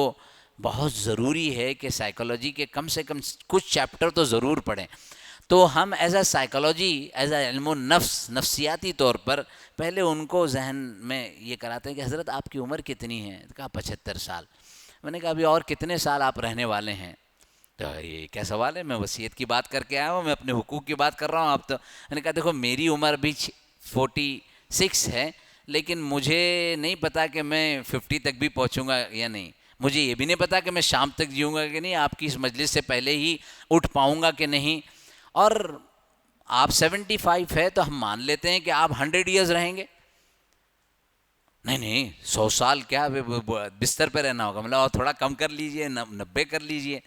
بہت ضروری ہے کہ سائیکالوجی کے کم سے کم کچھ چیپٹر تو ضرور پڑھیں. تو ہم as a psychology, as a علم النفس، نفسیاتی طور پر پہلے ان کو ذہن میں یہ کراتے ہیں کہ حضرت آپ کی عمر کتنی ہے؟ کہا 75 سال. میں نے کہا ابھی اور کتنے سال آپ رہنے والے ہیں؟ تو یہ کیا سوال ہے، میں وصیت کی بات کر کے آیا ہوں، میں اپنے حقوق کی بات کر رہا ہوں. آپ تو میں نے کہا دیکھو میری عمر بھی 46 ہے، لیکن مجھے نہیں پتا کہ میں 50 تک بھی پہنچوں گا یا نہیں. مجھے یہ بھی نہیں پتا کہ میں شام تک جیوں گا کہ نہیں، آپ کی اس مجلس سے پہلے ہی اٹھ پاؤں گا کہ نہیں. اور آپ 75 ہے تو ہم مان لیتے ہیں کہ آپ 100 ایئرز رہیں گے. نہیں 100 سال کیا بستر پہ رہنا ہوگا، مطلب اور تھوڑا کم کر لیجئے، 90 کر لیجئے.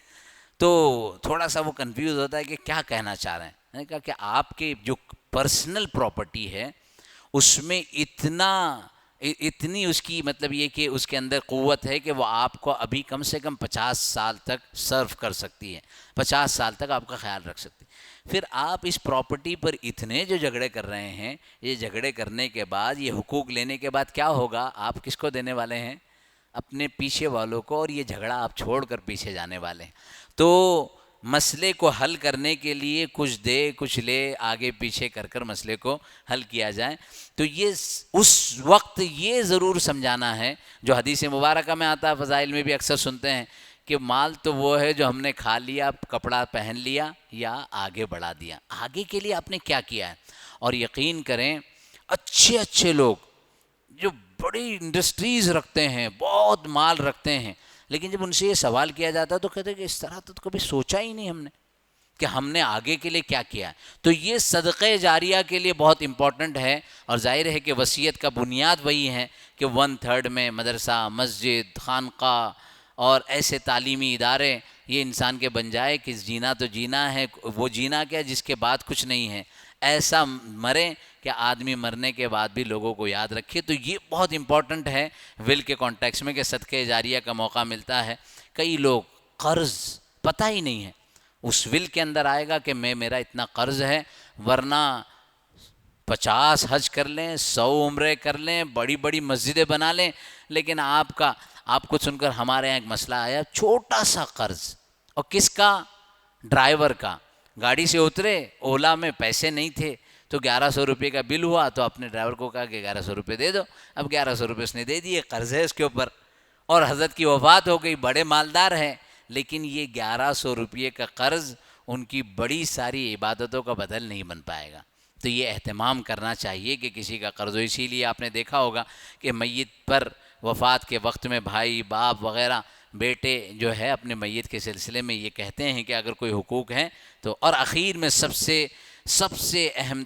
تو تھوڑا سا وہ کنفیوز ہوتا ہے کہ کیا کہنا چاہ رہے ہیں. میں نے کہا کہ آپ کی جو پرسنل پراپرٹی ہے اس میں اتنی اس کی مطلب یہ کہ اس کے اندر قوت ہے کہ وہ آپ کو ابھی کم سے کم 50 سال تک سرو کر سکتی ہے، 50 سال تک آپ کا خیال رکھ سکتی ہے. پھر آپ اس پراپرٹی پر اتنے جو جھگڑے کر رہے ہیں، یہ جھگڑے کرنے کے بعد، یہ حقوق لینے کے بعد کیا ہوگا؟ آپ کس کو دینے والے ہیں؟ اپنے پیچھے والوں کو. اور یہ جھگڑا آپ چھوڑ کر پیچھے جانے والے ہیں. تو مسئلے کو حل کرنے کے لیے کچھ دے کچھ لے، آگے پیچھے کر کر مسئلے کو حل کیا جائے. تو یہ اس وقت یہ ضرور سمجھانا ہے جو حدیث مبارکہ میں آتا ہے، فضائل میں بھی اکثر سنتے ہیں کہ مال تو وہ ہے جو ہم نے کھا لیا، کپڑا پہن لیا یا آگے بڑھا دیا. آگے کے لیے آپ نے کیا کیا ہے؟ اور یقین کریں اچھے لوگ جو بڑی انڈسٹریز رکھتے ہیں، بہت مال رکھتے ہیں، لیکن جب ان سے یہ سوال کیا جاتا ہے تو کہتے ہیں کہ اس طرح تو کبھی سوچا ہی نہیں ہم نے کہ ہم نے آگے کے لیے کیا کیا ہے. تو یہ صدقے جاریہ کے لیے بہت امپورٹنٹ ہے. اور ظاہر ہے کہ وصیت کا بنیاد وہی ہے کہ 1/3 میں مدرسہ، مسجد، خانقاہ اور ایسے تعلیمی ادارے یہ انسان کے بن جائے کہ جینا تو جینا ہے، وہ جینا کیا جس کے بعد کچھ نہیں ہے. ایسا مریں کہ آدمی مرنے کے بعد بھی لوگوں کو یاد رکھے. تو یہ بہت امپورٹنٹ ہے ول کے کانٹیکس میں کہ صدقے جاریہ کا موقع ملتا ہے. کئی لوگ قرض پتہ ہی نہیں ہے، اس ول کے اندر آئے گا کہ میرا اتنا قرض ہے، ورنہ 50 حج کر لیں، 100 عمرے کر لیں، بڑی بڑی مسجدیں بنا لیں، لیکن آپ کو سن کر ہمارے یہاں ایک مسئلہ آیا، چھوٹا سا قرض. اور کس کا؟ ڈرائیور کا. گاڑی سے اترے، اولا میں پیسے نہیں تھے تو 1100 روپے کا بل ہوا، تو اپنے ڈرائیور کو کہا کہ 1100 روپے دے دو. اب 1100 روپے اس نے دے دیے، قرض ہے اس کے اوپر. اور حضرت کی وفات ہو گئی، بڑے مالدار ہیں، لیکن یہ 1100 روپے کا قرض ان کی بڑی ساری عبادتوں کا بدل نہیں بن پائے گا. تو یہ اہتمام کرنا چاہیے کہ کسی کا قرض ہو. اسی لیے آپ نے دیکھا ہوگا کہ میت پر وفات کے وقت میں بھائی، باپ وغیرہ، بیٹے جو ہے اپنے میت کے سلسلے میں یہ کہتے ہیں کہ اگر کوئی حقوق ہیں تو. اور اخیر میں سب سے اہم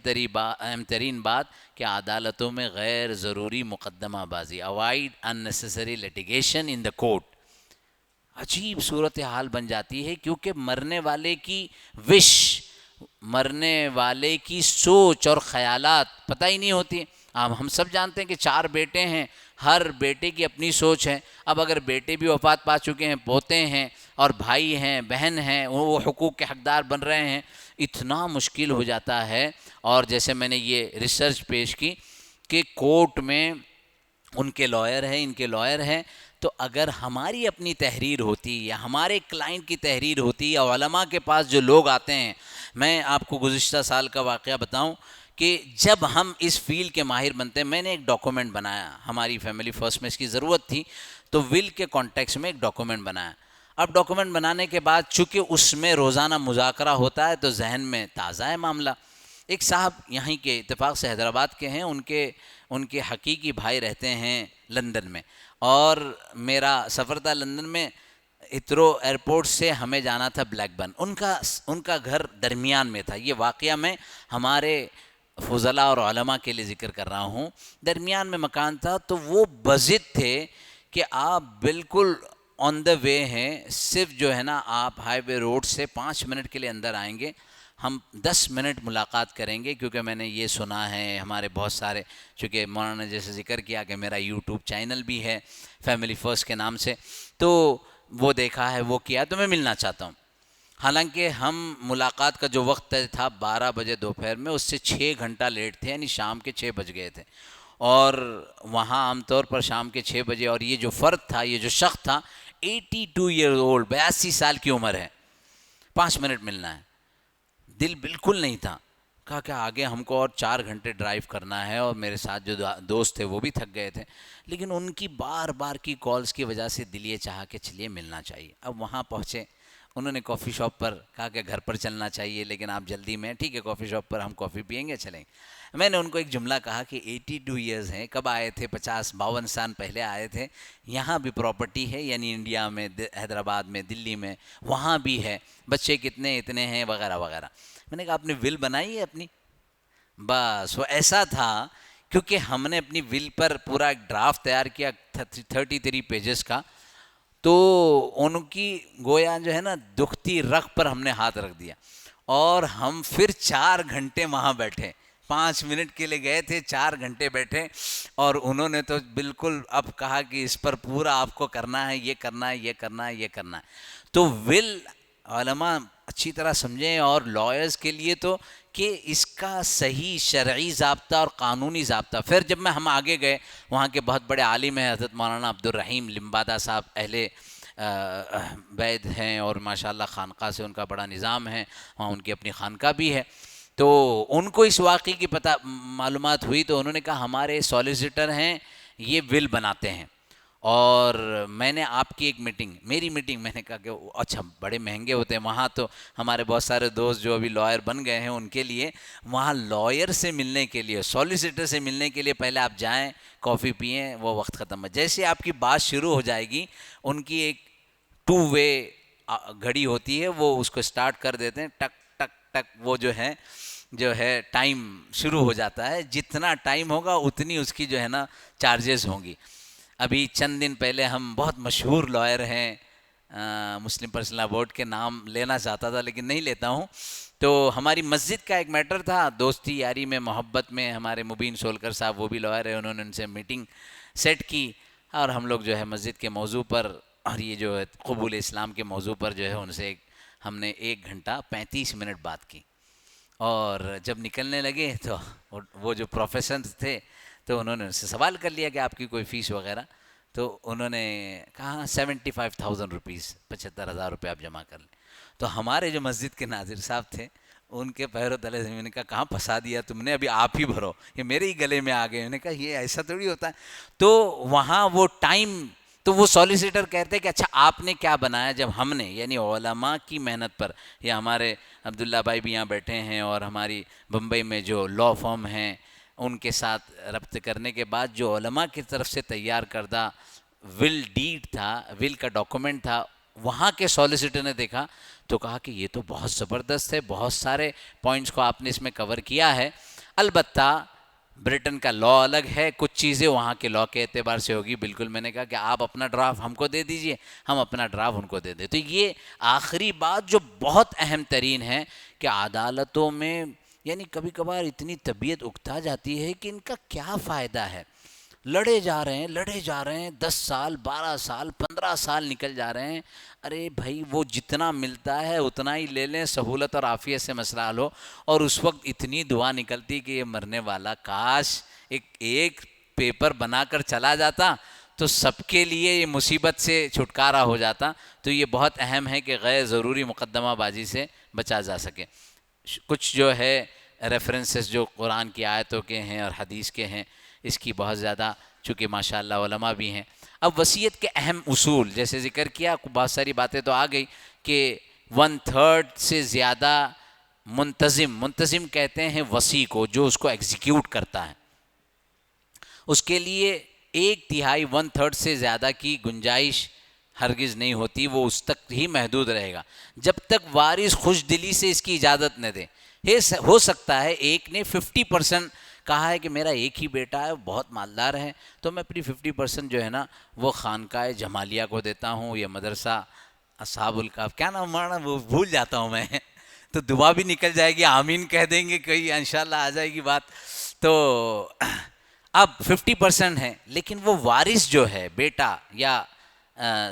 ترین بات کہ عدالتوں میں غیر ضروری مقدمہ بازی، avoid unnecessary litigation in the court. عجیب صورتحال بن جاتی ہے کیونکہ مرنے والے کی وش، مرنے والے کی سوچ اور خیالات پتہ ہی نہیں ہوتی. ہم سب جانتے ہیں کہ 4 بیٹے ہیں، ہر بیٹے کی اپنی سوچ ہے. اب اگر بیٹے بھی وفات پا چکے ہیں، پوتے ہیں اور بھائی ہیں، بہن ہیں، وہ حقوق کے حقدار بن رہے ہیں، اتنا مشکل ہو جاتا ہے. اور جیسے میں نے یہ ریسرچ پیش کی کہ کورٹ میں ان کے لائر ہیں، ان کے لائر ہیں، تو اگر ہماری اپنی تحریر ہوتی یا ہمارے کلائنٹ کی تحریر ہوتی یا علماء کے پاس جو لوگ آتے ہیں. میں آپ کو گزشتہ سال کا واقعہ بتاؤں کہ جب ہم اس فیلڈ کے ماہر بنتے ہیں، میں نے ایک ڈاکومنٹ بنایا، ہماری فیملی فرسٹ میں اس کی ضرورت تھی تو ول کے کانٹیکس میں ایک ڈاکومنٹ بنایا. اب ڈاکومنٹ بنانے کے بعد چونکہ اس میں روزانہ مذاکرہ ہوتا ہے تو ذہن میں تازہ ہے معاملہ. ایک صاحب یہیں کے اتفاق سے حیدرآباد کے ہیں، ان کے حقیقی بھائی رہتے ہیں لندن میں، اور میرا سفر تھا لندن میں. ہترو ایئرپورٹ سے ہمیں جانا تھا بلیک برن. ان کا گھر درمیان میں تھا. یہ واقعہ میں ہمارے فضلاء اور علماء کے لیے ذکر کر رہا ہوں، درمیان میں مکان تھا، تو وہ بضد تھے کہ آپ بالکل آن دا وے ہیں، صرف جو ہے نا آپ ہائی وے روڈ سے 5 منٹ کے لیے اندر آئیں گے، ہم 10 منٹ ملاقات کریں گے، کیونکہ میں نے یہ سنا ہے ہمارے بہت سارے، چونکہ مولانا نے جیسے ذکر کیا کہ میرا یوٹیوب چینل بھی ہے فیملی فرسٹ کے نام سے، تو وہ دیکھا ہے، وہ کیا، تو میں ملنا چاہتا ہوں۔ حالانکہ ہم ملاقات کا جو وقت طے تھا 12 بجے دوپہر میں، اس سے 6 گھنٹہ لیٹ تھے، یعنی شام کے 6 بج گئے تھے، اور وہاں عام طور پر شام کے 6 بجے، اور یہ جو فرد تھا، یہ جو شخص تھا 82 ایئر اولڈ، 82 سال کی عمر ہے، 5 منٹ ملنا ہے، دل بالکل نہیں تھا۔ کہا کہ آگے ہم کو اور 4 گھنٹے ڈرائیو کرنا ہے، اور میرے ساتھ جو دوست تھے وہ بھی تھک گئے تھے، لیکن ان کی بار بار کی کالز کی وجہ سے دل یہ چاہا کہ چلیے ملنا چاہیے۔ اب وہاں پہنچے، انہوں نے کافی شاپ پر کہا کہ گھر پر چلنا چاہیے لیکن آپ جلدی میں، ٹھیک ہے کافی شاپ پر ہم کافی پئیں گے، چلیں۔ میں نے ان کو ایک جملہ کہا کہ 82 ایئرز ہیں، کب آئے تھے؟ 52 سال پہلے آئے تھے، یہاں بھی پراپرٹی ہے، یعنی انڈیا میں، حیدرآباد میں، دلی میں، وہاں بھی ہے، بچے کتنے اتنے ہیں، وغیرہ وغیرہ۔ میں نے کہا آپ نے ول بنائی ہے اپنی؟ بس وہ ایسا تھا، کیونکہ ہم نے اپنی ول پر پورا ایک ڈرافٹ تیار کیا 33 پیجز کا، تو ان کی گویا جو ہے نا دکھتی رگ پر ہم نے ہاتھ رکھ دیا، اور ہم پھر 4 گھنٹے وہاں بیٹھے، 5 منٹ کے لیے گئے تھے، 4 گھنٹے بیٹھے، اور انہوں نے تو بالکل اب کہا کہ اس پر پورا آپ کو کرنا ہے، یہ کرنا ہے، یہ کرنا ہے، یہ کرنا ہے۔ تو ول علماء اچھی طرح سمجھیں، اور لائرز کے لیے تو کہ اس کا صحیح شرعی ضابطہ اور قانونی ضابطہ۔ پھر جب ہم آگے گئے، وہاں کے بہت بڑے عالم ہیں حضرت مولانا عبدالرحیم لمبادہ صاحب، اہل بیت ہیں، اور ماشاءاللہ خانقاہ سے ان کا بڑا نظام ہے، وہاں ان کی اپنی خانقاہ بھی ہے، تو ان کو اس واقعے کی معلومات ہوئی، تو انہوں نے کہا ہمارے سالیسیٹر ہیں، یہ ول بناتے ہیں، اور میں نے آپ کی ایک میٹنگ، میری میٹنگ، میں نے کہا کہ اچھا بڑے مہنگے ہوتے ہیں وہاں، تو ہمارے بہت سارے دوست جو ابھی لائر بن گئے ہیں ان کے لیے وہاں لائر سے ملنے کے لیے، سالیسیٹر سے ملنے کے لیے پہلے آپ جائیں، کافی پئیں، وہ وقت ختم ہے۔ جیسے آپ کی بات شروع ہو جائے گی، ان کی ایک 2 وے گھڑی ہوتی ہے، وہ اس کو سٹارٹ کر دیتے ہیں، ٹک ٹک ٹک، وہ جو ہے ٹائم شروع ہو جاتا ہے، جتنا ٹائم ہوگا اتنی اس کی جو ہے نا چارجز ہوں گی۔ ابھی چند دن پہلے ہم بہت مشہور لائر ہیں، مسلم پرسنل لاء بورڈ کے نام لینا چاہتا تھا لیکن نہیں لیتا ہوں، تو ہماری مسجد کا ایک میٹر تھا، دوستی یاری میں، محبت میں، ہمارے مبین سولکر صاحب وہ بھی لائر ہیں، انہوں نے ان سے میٹنگ سیٹ کی، اور ہم لوگ جو ہے مسجد کے موضوع پر، اور یہ جو ہے قبول اسلام کے موضوع پر جو ہے ان سے ہم نے 1 گھنٹہ 35 منٹ بات کی، اور جب نکلنے لگے تو وہ جو پروفیسر تھے تو انہوں نے ان سے سوال کر لیا کہ آپ کی کوئی فیس وغیرہ، تو انہوں نے کہا 75,000 روپیز، 75,000 روپے آپ جمع کر لیں۔ تو ہمارے جو مسجد کے ناظر صاحب تھے، ان کے پیروں تلے زمین نے کہا کہاں پھنسا دیا تم نے، ابھی آپ ہی بھرو، یہ میرے ہی گلے میں آ گئے۔ انہوں نے کہا یہ ایسا تھوڑی ہوتا ہے، تو وہاں وہ ٹائم، تو وہ سالیسیٹر کہتے ہیں کہ اچھا آپ نے کیا بنایا، جب ہم نے یعنی علماء کی محنت پر، یا ہمارے عبداللہ بھائی بھی یہاں بیٹھے ہیں، اور ہماری بمبئی میں جو لا فرم ہیں ان کے ساتھ ربط کرنے کے بعد جو علماء کی طرف سے تیار کردہ ول ڈیڈ تھا، ول کا ڈاکومنٹ تھا، وہاں کے سالیسیٹر نے دیکھا تو کہا کہ یہ تو بہت زبردست ہے، بہت سارے پوائنٹس کو آپ نے اس میں کور کیا ہے، البتہ برٹن کا لا الگ ہے، کچھ چیزیں وہاں کے لا کے اعتبار سے ہوگی۔ بالکل، میں نے کہا کہ آپ اپنا ڈرافٹ ہم کو دے دیجئے، ہم اپنا ڈرافٹ ان کو دے دیں۔ تو یہ آخری بات جو بہت اہم ترین ہے کہ عدالتوں میں یعنی کبھی کبھار اتنی طبیعت اکتا جاتی ہے کہ ان کا کیا فائدہ ہے، لڑے جا رہے ہیں 10 سال 12 سال 15 سال نکل جا رہے ہیں، ارے بھائی وہ جتنا ملتا ہے اتنا ہی لے لیں، سہولت اور عافیت سے مسئلہ حل ہو۔ اور اس وقت اتنی دعا نکلتی کہ یہ مرنے والا کاش ایک پیپر بنا کر چلا جاتا تو سب کے لیے یہ مصیبت سے چھٹکارا ہو جاتا۔ تو یہ بہت اہم ہے کہ غیر ضروری مقدمہ بازی سے بچا جا سکے۔ کچھ جو ہے ریفرنسز جو قرآن کی آیتوں کے ہیں اور حدیث کے ہیں، اس کی بہت زیادہ، چونکہ ماشاءاللہ علماء بھی ہیں۔ اب وصیت کے اہم اصول جیسے ذکر کیا، بہت ساری باتیں تو آ گئی کہ 1/3 سے زیادہ منتظم کہتے ہیں وصی کو، جو اس کو ایگزیکیوٹ کرتا ہے، اس کے لیے 1/3 1/3 سے زیادہ کی گنجائش ہرگز نہیں ہوتی، وہ اس تک ہی محدود رہے گا جب تک وارث خوش دلی سے اس کی اجازت نہ دے۔ ہو سکتا ہے ایک نے 50% کہا ہے کہ میرا ایک ہی بیٹا ہے، بہت مالدار ہے، تو میں اپنی 50% جو ہے نا وہ خانقاہ جمالیہ کو دیتا ہوں، یا مدرسہ اصحاب الکہف، کیا نام ہمارا وہ بھول جاتا ہوں میں تو دعا بھی نکل جائے گی، آمین کہہ دیں گے، کہیں انشاءاللہ آ جائے گی بات۔ تو اب 50% ہے، لیکن وہ وارث جو ہے بیٹا یا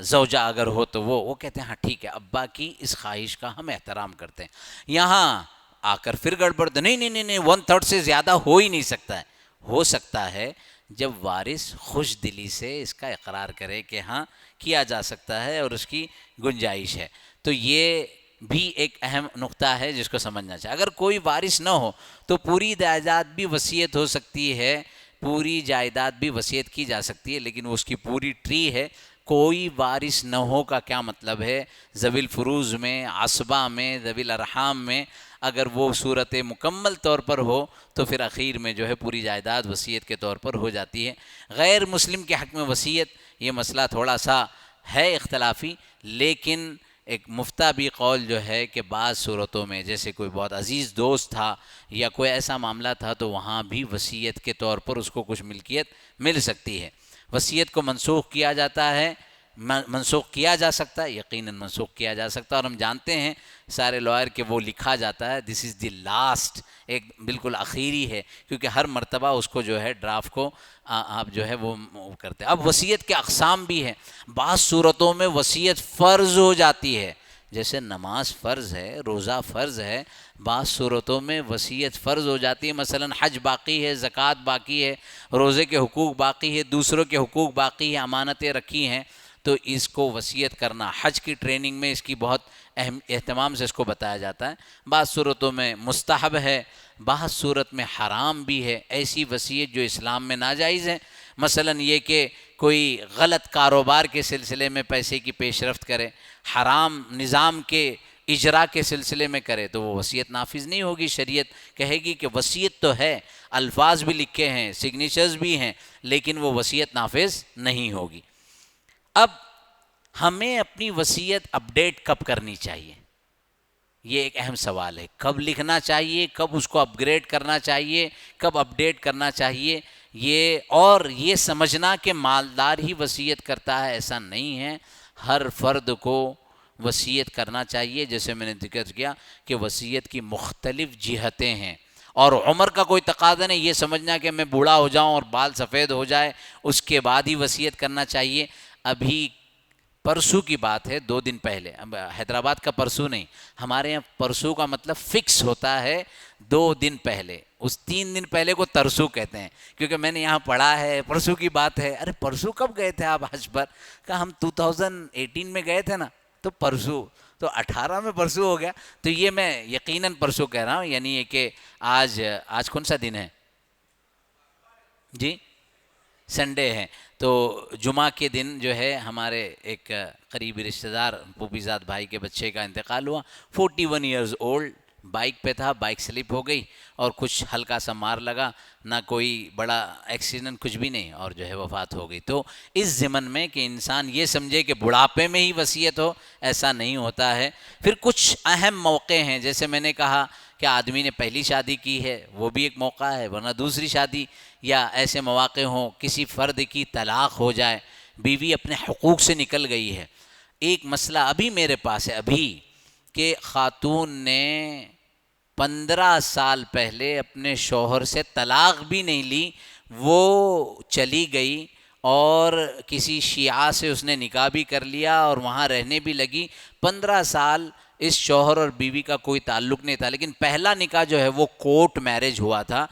زوجہ اگر ہو تو وہ کہتے ہیں ہاں ٹھیک ہے، ابا کی اس خواہش کا ہم احترام کرتے ہیں۔ یہاں آ کر پھر گڑبڑ، نہیں 1/3 سے زیادہ ہو ہی نہیں سکتا ہے۔ ہو سکتا ہے جب وارث خوش دلی سے اس کا اقرار کرے کہ ہاں کیا جا سکتا ہے اور اس کی گنجائش ہے، تو یہ بھی ایک اہم نقطہ ہے جس کو سمجھنا چاہیے۔ اگر کوئی وارث نہ ہو تو پوری جائیداد بھی وصیت ہو سکتی ہے، پوری جائیداد بھی وصیت کی جا سکتی ہے، لیکن وہ اس کی پوری ٹری ہے۔ کوئی وارث نہ ہو کا کیا مطلب ہے؟ ذوی الفروض میں، عصبہ میں، ذوی الارحام میں اگر وہ صورت مکمل طور پر ہو تو پھر اخیر میں جو ہے پوری جائیداد وصیت کے طور پر ہو جاتی ہے۔ غیر مسلم کے حق میں وصیت، یہ مسئلہ تھوڑا سا ہے اختلافی، لیکن ایک مفتابی قول جو ہے کہ بعض صورتوں میں جیسے کوئی بہت عزیز دوست تھا یا کوئی ایسا معاملہ تھا تو وہاں بھی وصیت کے طور پر اس کو کچھ ملکیت مل سکتی ہے۔ وصیت کو منسوخ کیا جاتا ہے، منسوخ کیا جا سکتا ہے، یقیناً منسوخ کیا جا سکتا ہے، اور ہم جانتے ہیں سارے لوائر کہ وہ لکھا جاتا ہے دس از دی لاسٹ، ایک بالکل آخری ہے، کیونکہ ہر مرتبہ اس کو جو ہے ڈرافٹ کو آپ جو ہے وہ کرتے ہیں۔ اب وصیت کے اقسام بھی ہیں، بعض صورتوں میں وصیت فرض ہو جاتی ہے، جیسے نماز فرض ہے، روزہ فرض ہے، بعض صورتوں میں وصیت فرض ہو جاتی ہے، مثلا حج باقی ہے، زکوٰۃ باقی ہے، روزے کے حقوق باقی ہے، دوسروں کے حقوق باقی ہے، امانتیں رکھی ہیں، تو اس کو وصیت کرنا حج کی ٹریننگ میں اس کی بہت اہم اہتمام سے اس کو بتایا جاتا ہے۔ بعض صورتوں میں مستحب ہے، بعض صورت میں حرام بھی ہے، ایسی وصیت جو اسلام میں ناجائز ہے، مثلا یہ کہ کوئی غلط کاروبار کے سلسلے میں پیسے کی پیش رفت کرے، حرام نظام کے اجرا کے سلسلے میں کرے، تو وہ وصیت نافذ نہیں ہوگی۔ شریعت کہے گی کہ وصیت تو ہے، الفاظ بھی لکھے ہیں، سگنیچرز بھی ہیں، لیکن وہ وصیت نافذ نہیں ہوگی۔ اب ہمیں اپنی وصیت اپڈیٹ کب کرنی چاہیے؟ یہ ایک اہم سوال ہے، کب لکھنا چاہیے، کب اس کو اپ گریڈ کرنا چاہیے، کب اپڈیٹ کرنا چاہیے، یہ سمجھنا کہ مالدار ہی وصیت کرتا ہے ایسا نہیں ہے، ہر فرد کو وصیت کرنا چاہیے۔ جیسے میں نے ذکر کیا کہ وصیت کی مختلف جہتیں ہیں، اور عمر کا کوئی تقاضا نہیں یہ سمجھنا کہ میں بوڑھا ہو جاؤں اور بال سفید ہو جائے اس کے بعد ہی وصیت کرنا چاہیے۔ ابھی پرسوں کی بات ہے، 2 دن پہلے، حیدرآباد کا پرسوں نہیں، ہمارے یہاں پرسوں کا مطلب فکس ہوتا ہے 2 دن پہلے، اس 3 دن پہلے کو ترسو کہتے ہیں، کیونکہ میں نے یہاں پڑھا ہے پرسوں کی بات ہے۔ ارے پرسوں کب گئے تھے آپ حج پر؟ کہ ہم 2018 میں گئے تھے نا، تو پرسوں تو 18 میں پرسوں ہو گیا، تو یہ میں یقیناً پرسوں کہہ رہا ہوں، یعنی یہ کہ آج کون سا دن ہے جی؟ سنڈے ہے، تو جمعہ کے دن جو ہے ہمارے ایک قریبی رشتہ دار پوپی زاد بھائی کے بچے کا انتقال ہوا، 41 ایئرز اولڈ، بائک پہ تھا، بائک سلپ ہو گئی اور کچھ ہلکا سا مار لگا، نہ کوئی بڑا ایکسیڈنٹ کچھ بھی نہیں، اور جو ہے وفات ہو گئی۔ تو اس ضمن میں کہ انسان یہ سمجھے کہ بڑھاپے میں ہی وصیت ہو، ایسا نہیں ہوتا ہے۔ پھر کچھ اہم موقع ہیں، جیسے میں نے کہا کہ آدمی نے پہلی شادی کی ہے، وہ بھی ایک موقع ہے، ورنہ دوسری شادی، یا ایسے مواقع ہوں کسی فرد کی طلاق ہو جائے، بیوی اپنے حقوق سے نکل گئی ہے۔ ایک مسئلہ ابھی میرے پاس ہے ابھی، کہ خاتون نے 15 سال پہلے اپنے شوہر سے طلاق بھی نہیں لی، وہ چلی گئی اور کسی شیعہ سے اس نے نکاح بھی کر لیا اور وہاں رہنے بھی لگی۔ 15 سال اس شوہر اور بیوی کا کوئی تعلق نہیں تھا، لیکن پہلا نکاح جو ہے وہ کورٹ میرج ہوا تھا،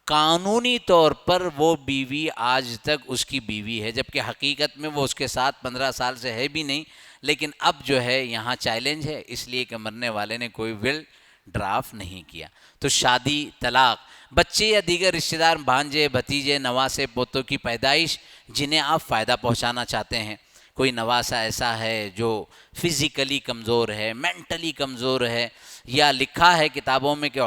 قانونی طور پر وہ بیوی آج تک اس کی بیوی ہے، جبکہ حقیقت میں وہ اس کے ساتھ 15 سال سے ہے بھی نہیں، لیکن اب جو ہے یہاں چیلنج ہے، اس لیے کہ مرنے والے نے کوئی ول ڈرافٹ نہیں کیا۔ تو شادی، طلاق، بچے یا دیگر رشتہ دار، بھانجے، بھتیجے، نواسے، پوتوں کی پیدائش جنہیں آپ فائدہ پہنچانا چاہتے ہیں، کوئی نواسا ایسا ہے جو فزیکلی کمزور ہے، مینٹلی کمزور ہے، یا لکھا ہے کتابوں میں کہ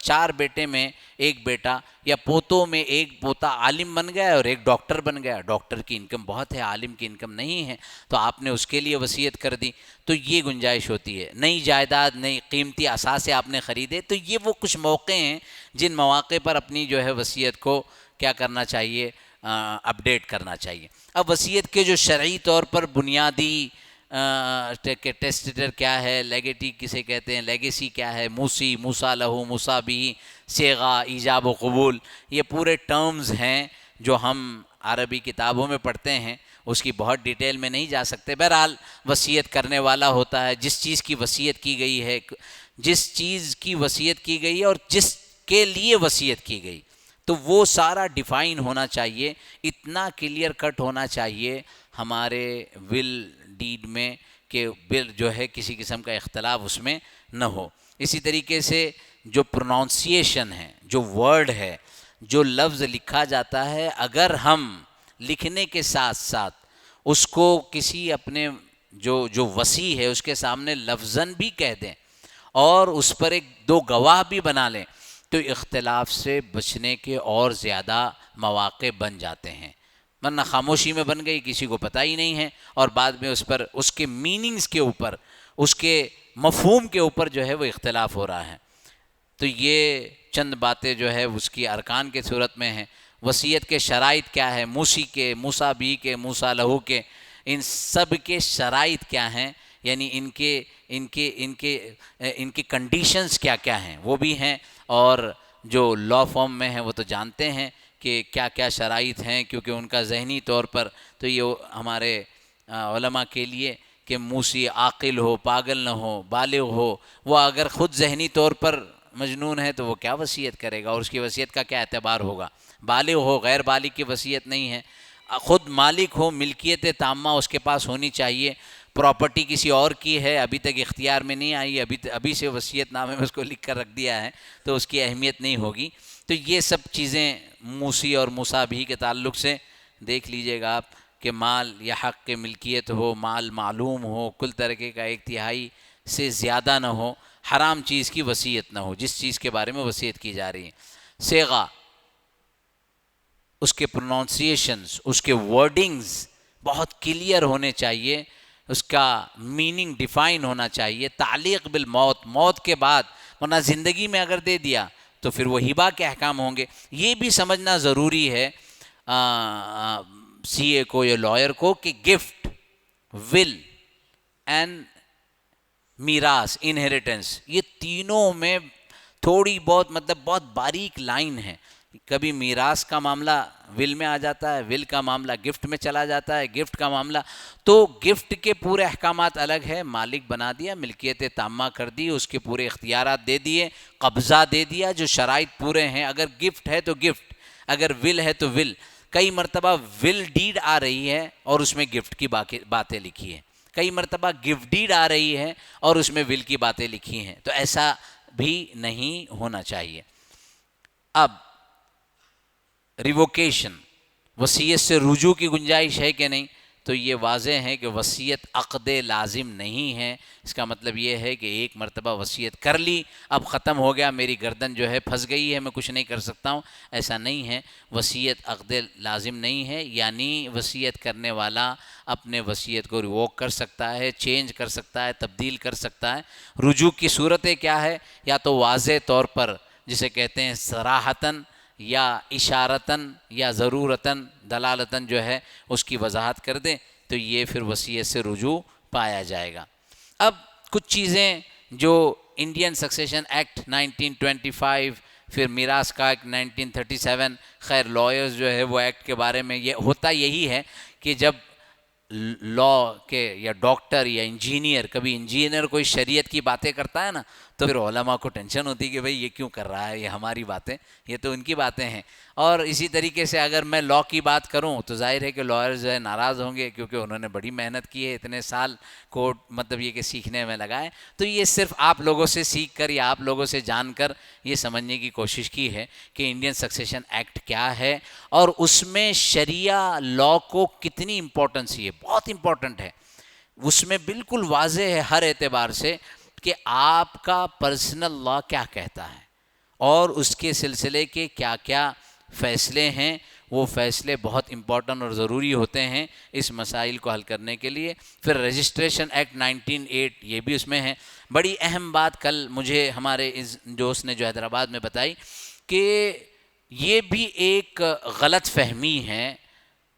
4 بیٹے میں ایک بیٹا یا پوتوں میں ایک پوتا عالم بن گیا اور ایک ڈاکٹر بن گیا، ڈاکٹر کی انکم بہت ہے، عالم کی انکم نہیں ہے، تو آپ نے اس کے لیے وصیت کر دی، تو یہ گنجائش ہوتی ہے۔ نئی جائیداد، نئی قیمتی اثاثے آپ نے خریدے، تو یہ وہ کچھ موقع ہیں جن مواقع پر اپنی جو ہے وصیت کو کیا کرنا چاہیے، اپڈیٹ کرنا چاہیے۔ اب وصیت کے جو شرعی طور پر بنیادی ٹیسٹیٹر کیا ہے، لیگیٹی کسے کہتے ہیں، لیگیسی کیا ہے، موسی، موسیٰ لہو، موسیٰ بھی، صیغہ، ایجاب و قبول، یہ پورے ٹرمز ہیں جو ہم عربی کتابوں میں پڑھتے ہیں، اس کی بہت ڈیٹیل میں نہیں جا سکتے۔ بہرحال وصیت کرنے والا ہوتا ہے، جس چیز کی وصیت کی گئی ہے، جس چیز کی وصیت کی گئی ہے اور جس کے لیے وصیت کی گئی، تو وہ سارا ڈیفائن ہونا چاہیے، اتنا کلیئر کٹ ہونا چاہیے ہمارے ول ڈیڈ میں کہ بل جو ہے کسی قسم کا اختلاف اس میں نہ ہو۔ اسی طریقے سے جو پرونانسیشن ہے، جو ورڈ ہے، جو لفظ لکھا جاتا ہے، اگر ہم لکھنے کے ساتھ ساتھ اس کو کسی اپنے جو وصی ہے اس کے سامنے لفظاً بھی کہہ دیں اور اس پر ایک دو گواہ بھی بنا لیں، تو اختلاف سے بچنے کے اور زیادہ مواقع بن جاتے ہیں، ورنہ خاموشی میں بن گئی، کسی کو پتہ ہی نہیں ہے، اور بعد میں اس پر اس کے میننگز کے اوپر، اس کے مفہوم کے اوپر جو ہے وہ اختلاف ہو رہا ہے۔ تو یہ چند باتیں جو ہے اس کی ارکان کے صورت میں ہیں۔ وصیت کے شرائط کیا ہے، موسی کے، موسیٰ بھی کے، موسیٰ لہو کے، ان سب کے شرائط کیا ہیں، یعنی ان کے کنڈیشنز کیا کیا ہیں وہ بھی ہیں، اور جو لا فارم میں ہیں وہ تو جانتے ہیں کہ کیا کیا شرائط ہیں، کیونکہ ان کا ذہنی طور پر تو یہ ہمارے علماء کے لیے کہ موسی عاقل ہو، پاگل نہ ہو، بالغ ہو، وہ اگر خود ذہنی طور پر مجنون ہے تو وہ کیا وصیت کرے گا اور اس کی وصیت کا کیا اعتبار ہوگا۔ بالغ ہو، غیر بالغ کی وصیت نہیں ہے، خود مالک ہو، ملکیت تامہ اس کے پاس ہونی چاہیے، پراپرٹی کسی اور کی ہے، ابھی تک اختیار میں نہیں آئی، ابھی سے وصیت نامے میں اس کو لکھ کر رکھ دیا ہے تو اس کی اہمیت نہیں ہوگی۔ تو یہ سب چیزیں موسی اور موسیٰ بھی کے تعلق سے دیکھ لیجئے گا آپ کہ مال یا حق کے ملکیت ہو، مال معلوم ہو، کل طرح کا 1/3 سے زیادہ نہ ہو، حرام چیز کی وصیت نہ ہو جس چیز کے بارے میں وصیت کی جا رہی ہے۔ صیغہ، اس کے پرونانسیشنز، اس کے ورڈنگز بہت کلیئر ہونے چاہیے، اس کا میننگ ڈیفائن ہونا چاہیے۔ تعلیق بالموت، موت کے بعد، ورنہ زندگی میں اگر دے دیا تو پھر وہ ہبہ کے احکام ہوں گے۔ یہ بھی سمجھنا ضروری ہے سی اے کو یا لائر کو کہ گفٹ، ول اینڈ میراث، انہیریٹنس، یہ تینوں میں تھوڑی بہت بہت باریک لائن ہے۔ کبھی میراث کا معاملہ ول میں آ جاتا ہے، ول کا معاملہ گفٹ میں چلا جاتا ہے، گفٹ کا معاملہ تو گفٹ کے پورے احکامات الگ ہے، مالک بنا دیا، ملکیت تامہ کر دی، اس کے پورے اختیارات دے دیے، قبضہ دے دیا، جو شرائط پورے ہیں، اگر گفٹ ہے تو گفٹ، اگر ول ہے تو ول۔ کئی مرتبہ ول ڈیڈ آ رہی ہے اور اس میں گفٹ کی باتیں لکھی ہیں، کئی مرتبہ گفٹ ڈیڈ آ رہی ہے اور اس میں ول کی باتیں لکھی ہیں، تو ایسا بھی نہیں ہونا چاہیے۔ اب ریووکیشن، وصیت سے رجوع کی گنجائش ہے کہ نہیں؟ تو یہ واضح ہے کہ وصیت عقد لازم نہیں ہے۔ اس کا مطلب یہ ہے کہ ایک مرتبہ وصیت کر لی، اب ختم ہو گیا، میری گردن جو ہے پھنس گئی ہے، میں کچھ نہیں کر سکتا ہوں، ایسا نہیں ہے۔ وصیت عقد لازم نہیں ہے، یعنی وصیت کرنے والا اپنے وصیت کو ریووک کر سکتا ہے، چینج کر سکتا ہے، تبدیل کر سکتا ہے۔ رجوع کی صورتیں کیا ہے؟ یا تو واضح طور پر جسے کہتے ہیں صراحتاً، یا اشارتاً، یا ضرورتاً، دلالتاً جو ہے اس کی وضاحت کر دیں، تو یہ پھر وصیت سے رجوع پایا جائے گا۔ اب کچھ چیزیں جو انڈین سکسیشن ایکٹ 1925، پھر میراث کا ایکٹ 1937، خیر لائرز جو ہے وہ ایکٹ کے بارے میں یہ ہوتا یہی ہے کہ جب لا کے یا ڈاکٹر یا انجینئر، کبھی انجینئر کوئی شریعت کی باتیں کرتا ہے نا تو پھر علماء کو ٹینشن ہوتی کہ بھئی یہ کیوں کر رہا ہے، یہ ہماری باتیں، یہ تو ان کی باتیں ہیں۔ اور اسی طریقے سے اگر میں لا کی بات کروں تو ظاہر ہے کہ لائرز جو ہے ناراض ہوں گے، کیونکہ انہوں نے بڑی محنت کی ہے، اتنے سال کورٹ یہ کہ سیکھنے میں لگائے۔ تو یہ صرف آپ لوگوں سے سیکھ کر یا آپ لوگوں سے جان کر یہ سمجھنے کی کوشش کی ہے کہ انڈین سکسیشن ایکٹ کیا ہے اور اس میں شریعہ لا کو کتنی امپورٹنس ہے، بہت امپورٹنٹ ہے۔ اس میں بالکل واضح ہے ہر اعتبار سے کہ آپ کا پرسنل لا کیا کہتا ہے اور اس کے سلسلے کے کیا کیا فیصلے ہیں، وہ فیصلے بہت امپورٹنٹ اور ضروری ہوتے ہیں اس مسائل کو حل کرنے کے لیے۔ پھر رجسٹریشن ایکٹ 1908 یہ بھی اس میں ہے۔ بڑی اہم بات کل مجھے ہمارے اس دوست نے جو حیدرآباد میں بتائی کہ یہ بھی ایک غلط فہمی ہے،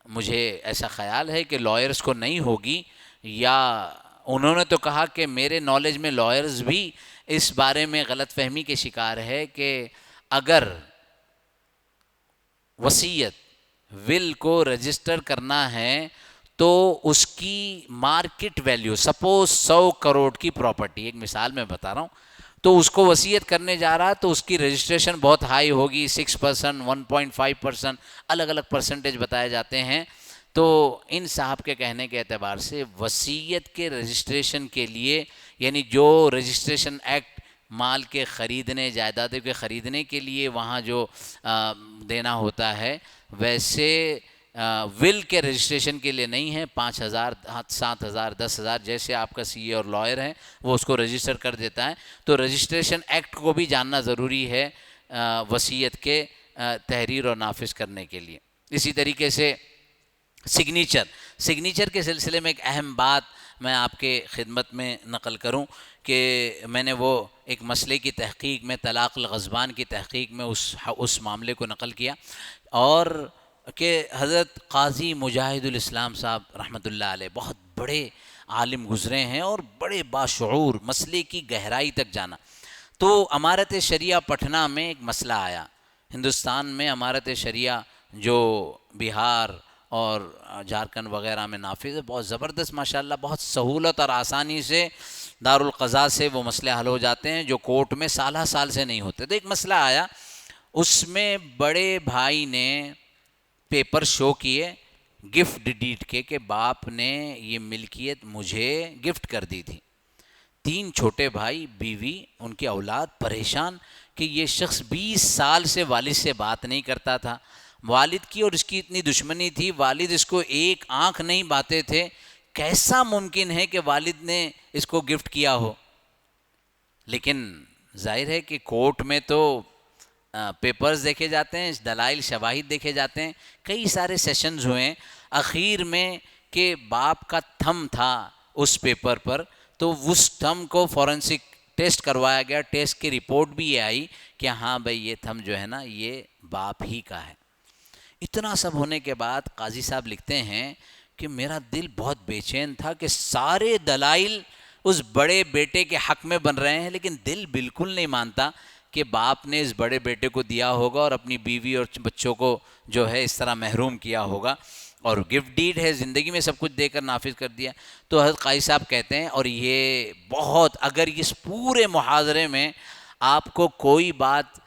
مجھے ایسا خیال ہے کہ لائرز کو نہیں ہوگی، یا انہوں نے تو کہا کہ میرے نالج میں لائرز بھی اس بارے میں غلط فہمی کے شکار ہے کہ اگر وصیت ول کو رجسٹر کرنا ہے تو اس کی مارکیٹ ویلیو، سپوز 100 کروڑ کی پراپرٹی، ایک مثال میں بتا رہا ہوں، تو اس کو وصیت کرنے جا رہا تو اس کی رجسٹریشن بہت ہائی ہوگی، 6%، 1.5%، الگ الگ پرسنٹیج بتائے جاتے ہیں۔ تو ان صاحب کے کہنے کے اعتبار سے وصیت کے رجسٹریشن کے لیے، یعنی جو رجسٹریشن ایکٹ مال کے خریدنے، جائیدادوں کے خریدنے کے لیے وہاں جو دینا ہوتا ہے، ویسے ول کے رجسٹریشن کے لیے نہیں ہے۔ 5,000، 7,000، 10,000 جیسے آپ کا سی اے اور لائر ہے وہ اس کو رجسٹر کر دیتا ہے۔ تو رجسٹریشن ایکٹ کو بھی جاننا ضروری ہے وصیت کے تحریر اور نافذ کرنے کے لیے۔ اسی طریقے سے سگنیچر کے سلسلے میں ایک اہم بات میں آپ کے خدمت میں نقل کروں کہ میں نے وہ ایک مسئلے کی تحقیق میں، طلاق الغضبان کی تحقیق میں اس معاملے کو نقل کیا، اور کہ حضرت قاضی مجاہد الاسلام صاحب رحمۃ اللہ علیہ بہت بڑے عالم گزرے ہیں اور بڑے باشعور، مسئلے کی گہرائی تک جانا۔ تو امارت شریعہ پٹنہ میں ایک مسئلہ آیا، ہندوستان میں امارت شریعہ جو بہار اور جھارکھنڈ وغیرہ میں نافذ ہے، بہت زبردست ماشاءاللہ، بہت سہولت اور آسانی سے دارالقضاء سے وہ مسئلے حل ہو جاتے ہیں جو کورٹ میں سالہ سال سے نہیں ہوتے۔ تو ایک مسئلہ آیا، اس میں بڑے بھائی نے پیپر شو کیے گفٹ ڈیڈ کے کہ باپ نے یہ ملکیت مجھے گفٹ کر دی تھی۔ 3 چھوٹے بھائی، بیوی، ان کی اولاد پریشان کہ یہ شخص 20 سال سے والد سے بات نہیں کرتا تھا، والد کی اور اس کی اتنی دشمنی تھی، والد اس کو ایک آنکھ نہیں باتے تھے، کیسا ممکن ہے کہ والد نے اس کو گفٹ کیا ہو؟ لیکن ظاہر ہے کہ کورٹ میں تو پیپرز دیکھے جاتے ہیں، دلائل شواہد دیکھے جاتے ہیں، کئی سارے سیشنز ہوئے، اخیر میں کہ باپ کا تھم تھا اس پیپر پر، تو اس تھم کو فورنسک ٹیسٹ کروایا گیا، ٹیسٹ کی رپورٹ بھی یہ آئی کہ ہاں بھائی یہ تھم جو ہے نا یہ باپ ہی کا ہے۔ اتنا سب ہونے کے بعد قاضی صاحب لکھتے ہیں کہ میرا دل بہت بے چین تھا کہ سارے دلائل اس بڑے بیٹے کے حق میں بن رہے ہیں، لیکن دل بالکل نہیں مانتا کہ باپ نے اس بڑے بیٹے کو دیا ہوگا اور اپنی بیوی اور بچوں کو جو ہے اس طرح محروم کیا ہوگا، اور گفٹ ڈیڈ ہے، زندگی میں سب کچھ دے کر نافذ کر دیا۔ تو حضرت قاضی صاحب کہتے ہیں، اور یہ بہت، اگر اس پورے محاضرے میں آپ کو کوئی بات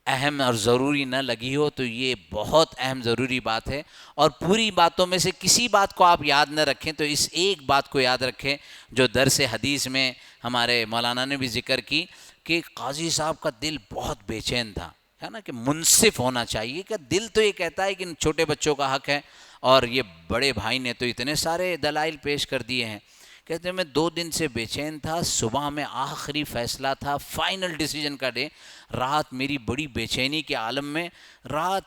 اہم اور ضروری نہ لگی ہو تو یہ بہت اہم ضروری بات ہے، اور پوری باتوں میں سے کسی بات کو آپ یاد نہ رکھیں تو اس ایک بات کو یاد رکھیں جو درس حدیث میں ہمارے مولانا نے بھی ذکر کی کہ قاضی صاحب کا دل بہت بے چین تھا، ہے نا، کہ منصف ہونا چاہیے، کہ دل تو یہ کہتا ہے کہ چھوٹے بچوں کا حق ہے، اور یہ بڑے بھائی نے تو اتنے سارے دلائل پیش کر دیے ہیں۔ کہتے ہیں میں 2 دن سے بے چین تھا، صبح میں آخری فیصلہ تھا، فائنل ڈیسیجن کا ڈے، رات میری بڑی بے چینی کے عالم میں، رات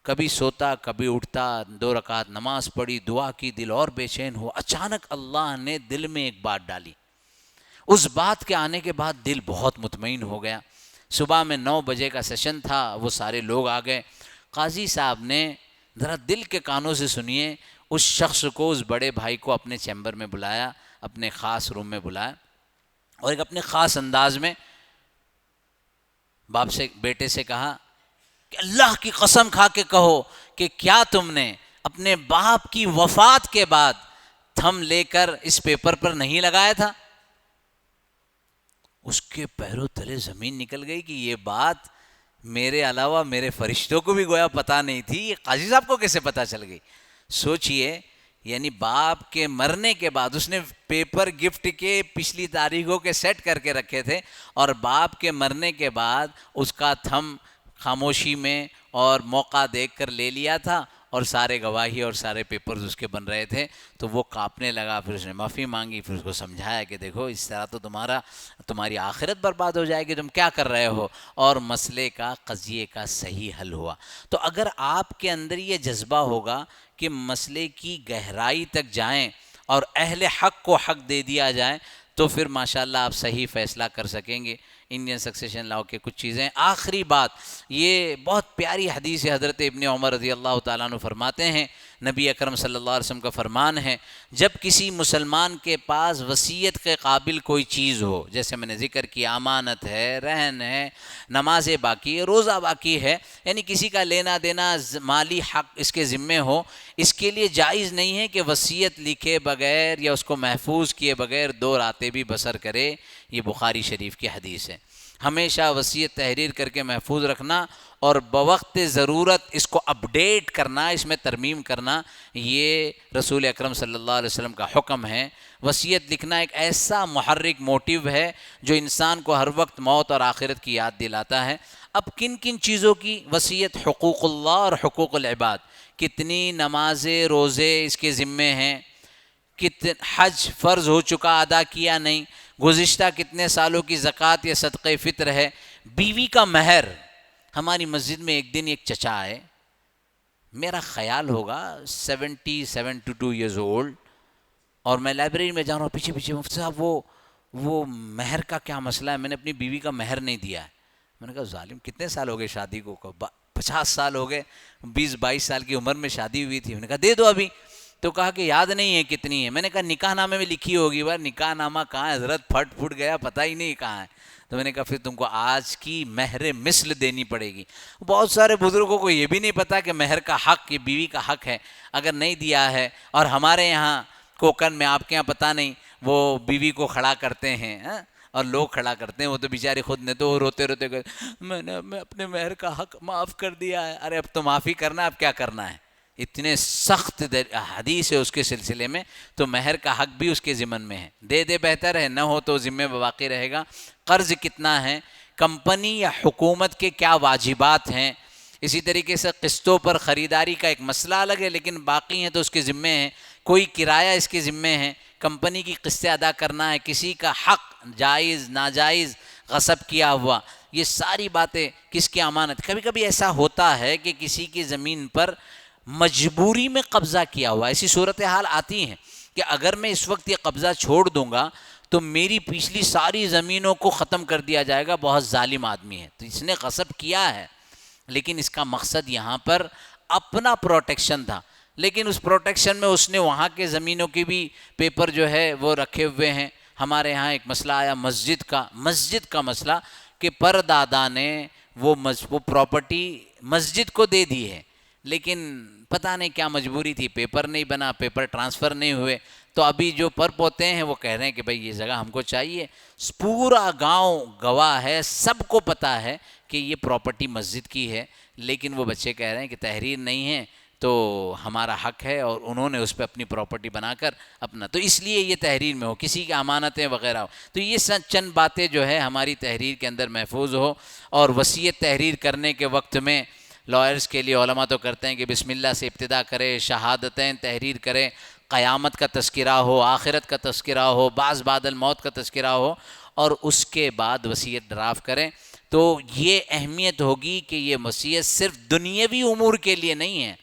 کبھی سوتا کبھی اٹھتا، 2 رکعت نماز پڑھی، دعا کی، دل اور بے چین ہوا۔ اچانک اللہ نے دل میں ایک بات ڈالی، اس بات کے آنے کے بعد دل بہت مطمئن ہو گیا۔ صبح میں 9 بجے کا سیشن تھا، وہ سارے لوگ آ گئے، قاضی صاحب نے ذرا دل کے کانوں سے سنیے، اس شخص کو، اس بڑے بھائی کو اپنے چیمبر میں بلایا، اپنے خاص روم میں بلایا، اور ایک اپنے خاص انداز میں باپ سے، بیٹے سے کہا کہ اللہ کی قسم کھا کے کہو کہ کیا تم نے اپنے باپ کی وفات کے بعد تھم لے کر اس پیپر پر نہیں لگایا تھا؟ اس کے پیروں تلے زمین نکل گئی کہ یہ بات میرے علاوہ میرے فرشتوں کو بھی گویا پتہ نہیں تھی، یہ قاضی صاحب کو کیسے پتہ چل گئی؟ سوچئے، یعنی باپ کے مرنے کے بعد اس نے پیپر گفٹ کے پچھلی تاریخوں کے سیٹ کر کے رکھے تھے، اور باپ کے مرنے کے بعد اس کا تھم خاموشی میں اور موقع دیکھ کر لے لیا تھا، اور سارے گواہی اور سارے پیپرز اس کے بن رہے تھے. تو وہ کانپنے لگا. پھر اس نے معافی مانگی. پھر اس کو سمجھایا کہ دیکھو اس طرح تو تمہاری آخرت برباد ہو جائے گی, تم کیا کر رہے ہو, اور مسئلے کا قضیے کا صحیح حل ہوا. تو اگر آپ کے اندر یہ جذبہ ہوگا کہ مسئلے کی گہرائی تک جائیں اور اہل حق کو حق دے دیا جائے, تو پھر ماشاءاللہ آپ صحیح فیصلہ کر سکیں گے. انڈین سکسیشن لاء کے کچھ چیزیں. آخری بات, یہ بہت پیاری حدیث ہے. حضرت ابن عمر رضی اللہ تعالیٰ عنہ فرماتے ہیں, نبی اکرم صلی اللہ علیہ وسلم کا فرمان ہے, جب کسی مسلمان کے پاس وصیت کے قابل کوئی چیز ہو, جیسے میں نے ذکر کیا امانت ہے, رہن ہے, نماز باقی ہے, روزہ باقی ہے, یعنی کسی کا لینا دینا مالی حق اس کے ذمے ہو, اس کے لیے جائز نہیں ہے کہ وصیت لکھے بغیر یا اس کو محفوظ کیے بغیر 2 راتیں بھی بسر کرے. یہ بخاری شریف کی حدیث ہے. ہمیشہ وصیت تحریر کر کے محفوظ رکھنا اور بوقت ضرورت اس کو اپڈیٹ کرنا, اس میں ترمیم کرنا, یہ رسول اکرم صلی اللہ علیہ وسلم کا حکم ہے. وصیت لکھنا ایک ایسا محرک موٹیو ہے جو انسان کو ہر وقت موت اور آخرت کی یاد دلاتا ہے. اب کن کن چیزوں کی وصیت؟ حقوق اللہ اور حقوق العباد. کتنی نمازیں روزے اس کے ذمے ہیں, حج فرض ہو چکا ادا کیا نہیں, گزشتہ کتنے سالوں کی زکوٰۃ یا صدقہ فطر ہے, بیوی کا مہر. ہماری مسجد میں ایک دن ایک چچا آئے, میرا خیال ہوگا 72 ایئرز اولڈ, اور میں لائبریری میں جا رہا ہوں, پیچھے پیچھے مفتی صاحب وہ مہر کا کیا مسئلہ ہے, میں نے اپنی بیوی کا مہر نہیں دیا ہے. میں نے کہا ظالم, کتنے سال ہو گئے شادی کو؟ 50 سال ہو گئے, 20-22 سال کی عمر میں شادی ہوئی تھی. میں نے کہا دے دو ابھی. تو کہا کہ یاد نہیں ہے کتنی ہے. میں نے کہا نکاح نامے میں لکھی ہوگی. بار نکاح نامہ کہاں ہے حضرت, پھٹ گیا, پتہ ہی نہیں کہاں ہے. تو میں نے کہا پھر تم کو آج کی مہر مثل دینی پڑے گی. بہت سارے بزرگوں کو یہ بھی نہیں پتا کہ مہر کا حق یہ بیوی کا حق ہے. اگر نہیں دیا ہے, اور ہمارے یہاں کوکن میں, آپ کے یہاں پتہ نہیں, وہ بیوی کو کھڑا کرتے ہیں اور لوگ کھڑا کرتے ہیں, وہ تو بیچارے خود نے تو روتے روتے میں نے اپنے مہر کا حق معاف کر دیا ہے. ارے اب تو معافی کرنا ہے, اب کیا کرنا ہے؟ اتنے سخت حدیث ہے اس کے سلسلے میں. تو مہر کا حق بھی اس کے ذمن میں ہے, دے دے بہتر ہے, نہ ہو تو ذمے باقی رہے گا. قرض کتنا ہے, کمپنی یا حکومت کے کیا واجبات ہیں. اسی طریقے سے قسطوں پر خریداری کا ایک مسئلہ الگ ہے, لیکن باقی ہیں تو اس کے ذمے ہیں. کوئی کرایہ اس کے ذمے ہے, کمپنی کی قسطیں ادا کرنا ہے, کسی کا حق جائز ناجائز غصب کیا ہوا, یہ ساری باتیں کس کی امانت. کبھی کبھی ایسا ہوتا ہے کہ کسی کی زمین پر مجبوری میں قبضہ کیا ہوا, ایسی صورتحال آتی ہیں کہ اگر میں اس وقت یہ قبضہ چھوڑ دوں گا تو میری پچھلی ساری زمینوں کو ختم کر دیا جائے گا. بہت ظالم آدمی ہے, تو اس نے غصب کیا ہے, لیکن اس کا مقصد یہاں پر اپنا پروٹیکشن تھا. لیکن اس پروٹیکشن میں اس نے وہاں کے زمینوں کی بھی پیپر جو ہے وہ رکھے ہوئے ہیں. ہمارے ہاں ایک مسئلہ آیا مسجد کا مسئلہ, کہ پردادا نے وہ پراپرٹی مسجد کو دے دی ہے, لیکن پتہ نہیں کیا مجبوری تھی, پیپر نہیں بنا, پیپر ٹرانسفر نہیں ہوئے. تو ابھی جو پر پوتے ہیں وہ کہہ رہے ہیں کہ بھائی یہ جگہ ہم کو چاہیے. پورا گاؤں گواہ ہے, سب کو پتہ ہے کہ یہ پراپرٹی مسجد کی ہے, لیکن وہ بچے کہہ رہے ہیں کہ تحریر نہیں ہے تو ہمارا حق ہے, اور انہوں نے اس پہ اپنی پراپرٹی بنا کر اپنا, تو اس لیے یہ تحریر میں ہو, کسی کی امانتیں وغیرہ ہو. تو یہ چند باتیں جو ہے ہماری تحریر کے اندر محفوظ ہو. اور وصیت تحریر کرنے کے وقت میں لائرز کے لیے علماء تو کرتے ہیں کہ بسم اللہ سے ابتدا کرے, شہادتیں تحریر کرے, قیامت کا تذکرہ ہو, آخرت کا تذکرہ ہو, بعد الموت کا تذکرہ ہو, اور اس کے بعد وصیت ڈرافٹ کریں. تو یہ اہمیت ہوگی کہ یہ وصیت صرف دنیاوی امور کے لیے نہیں ہے,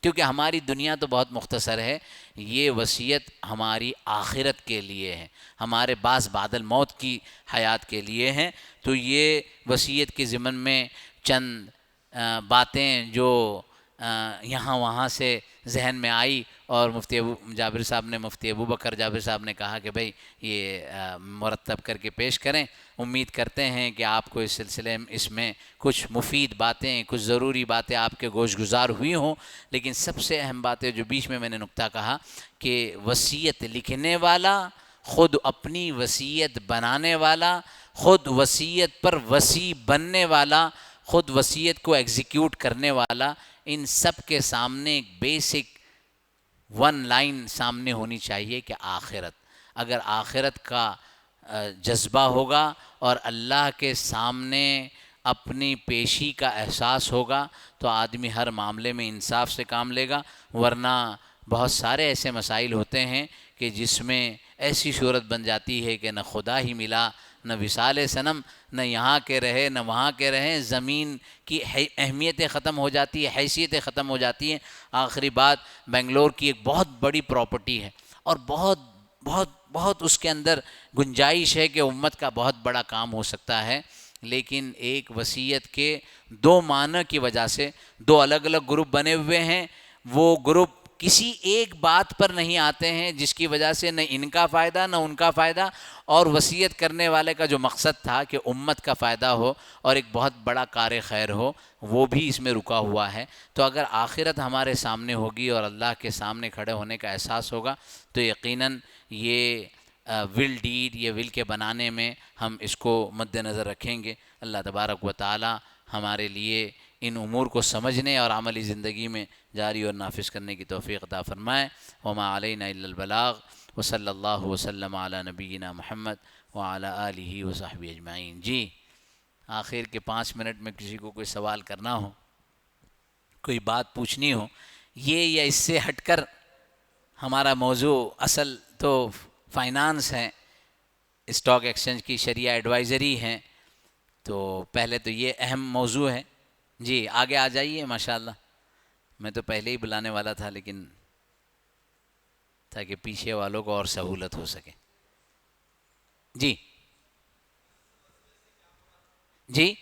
کیونکہ ہماری دنیا تو بہت مختصر ہے. یہ وصیت ہماری آخرت کے لیے ہے, ہمارے بعد الموت کی حیات کے لیے ہیں. تو یہ وصیت کے ضمن میں چند باتیں جو یہاں وہاں سے ذہن میں آئی, اور مفتی ابو بکر جابر صاحب نے کہا کہ بھائی یہ مرتب کر کے پیش کریں. امید کرتے ہیں کہ آپ کو اس سلسلے میں اس میں کچھ مفید باتیں, کچھ ضروری باتیں آپ کے گوش گزار ہوئی ہوں. لیکن سب سے اہم باتیں جو بیچ میں نے نکتہ کہا کہ وصیت لکھنے والا, خود اپنی وصیت بنانے والا, خود وصیت پر وصی بننے والا, خود وصیت کو ایگزیکیوٹ کرنے والا, ان سب کے سامنے ایک بیسک 1 لائن سامنے ہونی چاہیے کہ آخرت. اگر آخرت کا جذبہ ہوگا اور اللہ کے سامنے اپنی پیشی کا احساس ہوگا تو آدمی ہر معاملے میں انصاف سے کام لے گا، ورنہ بہت سارے ایسے مسائل ہوتے ہیں کہ جس میں ایسی صورت بن جاتی ہے کہ نہ خدا ہی ملا، نہ وصال صنم، نہ یہاں کے رہے نہ وہاں کے رہیں، زمین کی اہمیتیں ختم ہو جاتی ہیں، حیثیتیں ختم ہو جاتی ہیں۔ آخری بات، بنگلور کی ایک بہت بڑی پراپرٹی ہے اور بہت بہت بہت اس کے اندر گنجائش ہے کہ امت کا بہت بڑا کام ہو سکتا ہے، لیکن ایک وصیت کے دو معنی کی وجہ سے دو الگ الگ گروپ بنے ہوئے ہیں، وہ گروپ کسی ایک بات پر نہیں آتے ہیں جس کی وجہ سے نہ ان کا فائدہ نہ ان کا فائدہ، اور وصیت کرنے والے کا جو مقصد تھا کہ امت کا فائدہ ہو اور ایک بہت بڑا کار خیر ہو، وہ بھی اس میں رکا ہوا ہے۔ تو اگر آخرت ہمارے سامنے ہوگی اور اللہ کے سامنے کھڑے ہونے کا احساس ہوگا تو یقیناً یہ ول ڈیڈ، یہ ول کے بنانے میں ہم اس کو مد نظر رکھیں گے۔ اللہ تبارک و تعالی ہمارے لیے ان امور کو سمجھنے اور عملی زندگی میں جاری اور نافذ کرنے کی توفیق عطا فرمائے۔ وما علینا الا البلاغ، وصلی اللہ وسلم علی نبینا محمد وعلی آلہ وصحبہ اجمعین۔ جی، آخر کے 5 منٹ میں کسی کو کوئی سوال کرنا ہو، کوئی بات پوچھنی ہو، یہ یا اس سے ہٹ کر ہمارا موضوع اصل تو فائنانس ہے، اسٹاک ایکسچینج کی شرعیہ ایڈوائزری ہیں، تو پہلے تو یہ اہم موضوع ہے۔ جی آگے آ جائیے، ماشاءاللہ میں تو پہلے ہی بلانے والا تھا لیکن تاکہ پیچھے والوں کو اور سہولت ہو سکے۔ جی جی،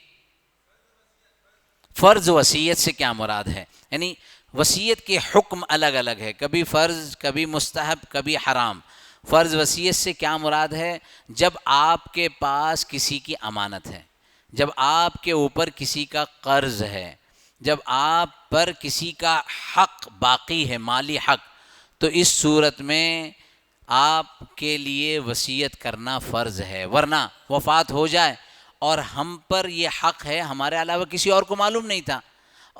فرض وصیت سے کیا مراد ہے؟ یعنی وصیت کے حکم الگ الگ ہے، کبھی فرض، کبھی مستحب، کبھی حرام۔ فرض وصیت سے کیا مراد ہے؟ جب آپ کے پاس کسی کی امانت ہے، جب آپ کے اوپر کسی کا قرض ہے، جب آپ پر کسی کا حق باقی ہے، مالی حق، تو اس صورت میں آپ کے لیے وصیت کرنا فرض ہے، ورنہ وفات ہو جائے اور ہم پر یہ حق ہے، ہمارے علاوہ کسی اور کو معلوم نہیں تھا،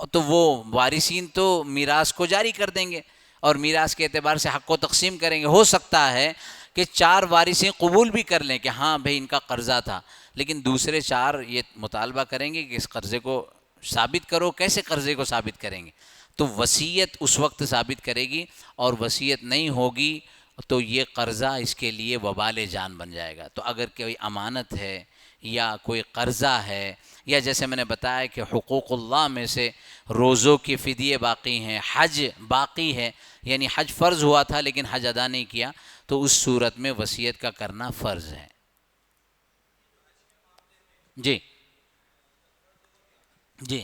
تو وہ وارثین تو میراث کو جاری کر دیں گے اور میراث کے اعتبار سے حق کو تقسیم کریں گے۔ ہو سکتا ہے کہ 4 وارثین قبول بھی کر لیں کہ ہاں بھئی ان کا قرضہ تھا، لیکن دوسرے 4 یہ مطالبہ کریں گے کہ اس قرضے کو ثابت کرو۔ کیسے قرضے کو ثابت کریں گے؟ تو وصیت اس وقت ثابت کرے گی، اور وصیت نہیں ہوگی تو یہ قرضہ اس کے لیے وبال جان بن جائے گا۔ تو اگر کوئی امانت ہے یا کوئی قرضہ ہے، یا جیسے میں نے بتایا کہ حقوق اللہ میں سے روزوں کی فدیے باقی ہیں، حج باقی ہے، یعنی حج فرض ہوا تھا لیکن حج ادا نہیں کیا، تو اس صورت میں وصیت کا کرنا فرض ہے۔ جی جی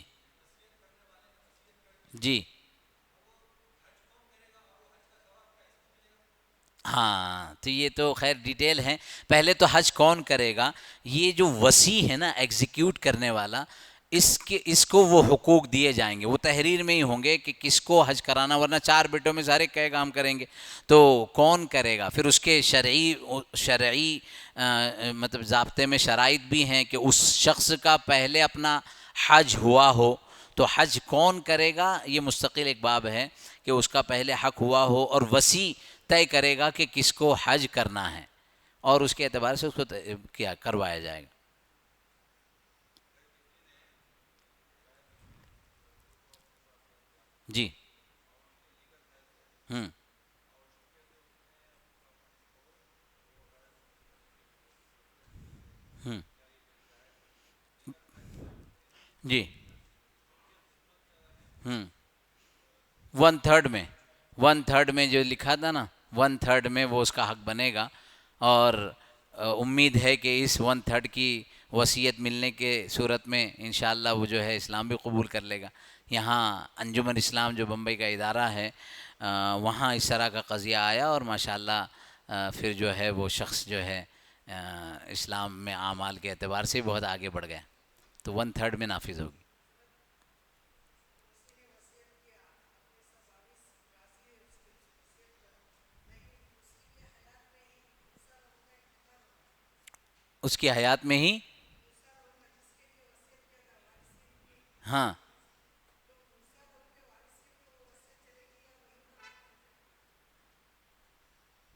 جی، ہاں تو یہ تو خیر ڈیٹیل ہے۔ پہلے تو حج کون کرے گا؟ یہ جو وصی ہے نا، ایگزیکیوٹ کرنے والا، اس کو وہ حقوق دیے جائیں گے، وہ تحریر میں ہی ہوں گے کہ کس کو حج کرانا، ورنہ 4 بیٹوں میں سارے کئے کام کریں گے تو کون کرے گا؟ پھر اس کے شرعی مطلب ضابطے میں شرائط بھی ہیں کہ اس شخص کا پہلے اپنا حج ہوا ہو، تو حج کون کرے گا یہ مستقل ایک باب ہے کہ اس کا پہلے حق ہوا ہو، اور وصی طے کرے گا کہ کس کو حج کرنا ہے، اور اس کے اعتبار سے اس کو کیا کروایا جائے گا۔ جی ہوں ہوں جی ہوں 1/3 میں، 1/3 میں جو لکھا تھا نا، 1/3 میں وہ اس کا حق بنے گا، اور امید ہے کہ اس 1/3 کی وصیت ملنے کے صورت میں انشاءاللہ وہ جو ہے اسلام بھی قبول کر لے گا۔ یہاں انجمن اسلام جو بمبئی کا ادارہ ہے، وہاں اس طرح کا قضیہ آیا اور ماشاءاللہ پھر جو ہے وہ شخص جو ہے اسلام میں اعمال کے اعتبار سے بہت آگے بڑھ گیا، تو 1/3 میں نافذ ہوگی۔ اس کی حیات میں ہی، ہاں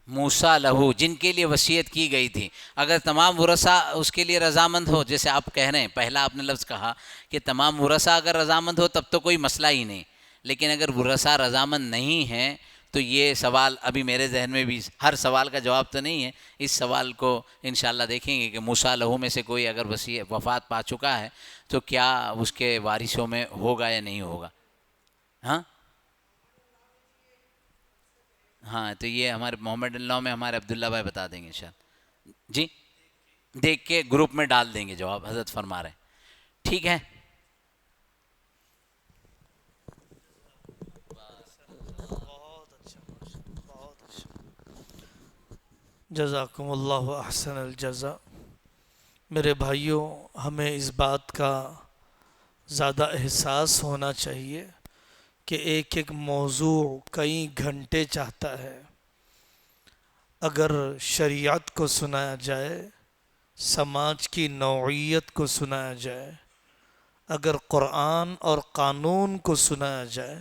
موسیٰ لہو، جن کے لیے وصیت کی گئی تھی، اگر تمام ورثاء اس کے لیے رضامند ہو، جیسے آپ کہہ رہے ہیں، پہلا آپ نے لفظ کہا کہ تمام ورثاء اگر رضامند ہو تب تو کوئی مسئلہ ہی نہیں، لیکن اگر ورثاء رضامند نہیں ہیں تو یہ سوال ابھی میرے ذہن میں بھی، ہر سوال کا جواب تو نہیں ہے، اس سوال کو انشاءاللہ دیکھیں گے کہ موسیٰ لہو میں سے کوئی اگر وفات پا چکا ہے تو کیا اس کے وارثوں میں ہوگا یا نہیں ہوگا. ہاں ہاں، تو یہ ہمارے محمد اللہ میں ہمارے عبداللہ بھائی بتا دیں گے انشاءاللہ. جی دیکھ کے گروپ میں ڈال دیں گے جواب، حضرت فرما رہے ہیں. ٹھیک ہے. بہت اچھا، بہت اچھا. جزاکم اللہ احسن الجزا. میرے بھائیوں، ہمیں اس بات کا زیادہ احساس ہونا چاہیے کہ ایک ایک موضوع کئی گھنٹے چاہتا ہے. اگر شریعت کو سنایا جائے، سماج کی نوعیت کو سنایا جائے، اگر قرآن اور قانون کو سنایا جائے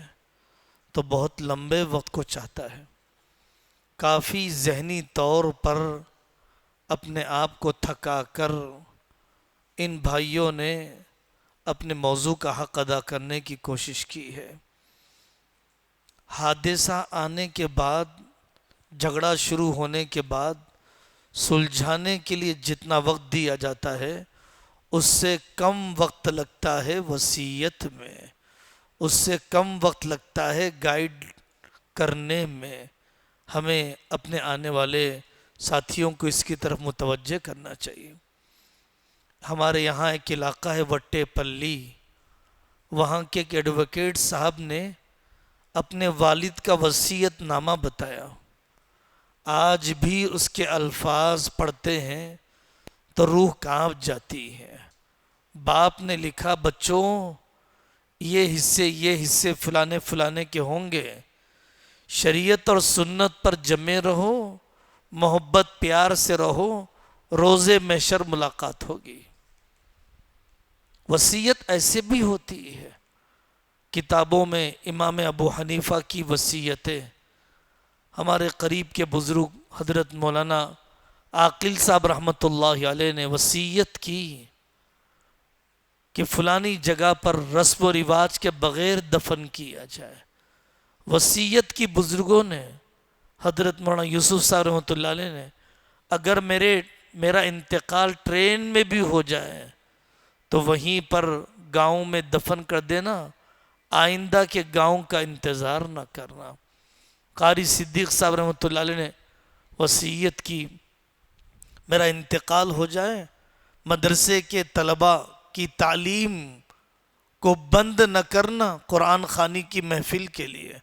تو بہت لمبے وقت کو چاہتا ہے. کافی ذہنی طور پر اپنے آپ کو تھکا کر ان بھائیوں نے اپنے موضوع کا حق ادا کرنے کی کوشش کی ہے. حادثہ آنے کے بعد، جھگڑا شروع ہونے کے بعد سلجھانے کے لیے جتنا وقت دیا جاتا ہے اس سے کم وقت لگتا ہے وصیت میں، اس سے کم وقت لگتا ہے گائیڈ کرنے میں. ہمیں اپنے آنے والے ساتھیوں کو اس کی طرف متوجہ کرنا چاہیے. ہمارے یہاں ایک علاقہ ہے وٹے پلی، وہاں کے ایک ایڈوکیٹ صاحب نے اپنے والد کا وصیت نامہ بتایا. آج بھی اس کے الفاظ پڑھتے ہیں تو روح کانپ جاتی ہے. باپ نے لکھا، بچوں یہ حصے فلانے فلانے کے ہوں گے، شریعت اور سنت پر جمے رہو، محبت پیار سے رہو، روز محشر ملاقات ہوگی. وصیت ایسے بھی ہوتی ہے. کتابوں میں امام ابو حنیفہ کی وصیتیں، ہمارے قریب کے بزرگ حضرت مولانا عاقل صاحب رحمۃ اللہ علیہ نے وصیت کی کہ فلانی جگہ پر رسم و رواج کے بغیر دفن کیا جائے. وصیت کی بزرگوں نے، حضرت مولانا یوسف صاحب رحمۃ اللہ علیہ نے، اگر میرا انتقال ٹرین میں بھی ہو جائے تو وہیں پر گاؤں میں دفن کر دینا، آئندہ کے گاؤں کا انتظار نہ کرنا. قاری صدیق صاحب رحمۃ اللہ علیہ نے وصیت کی، میرا انتقال ہو جائے، مدرسے کے طلباء کی تعلیم کو بند نہ کرنا قرآن خوانی کی محفل کے لیے.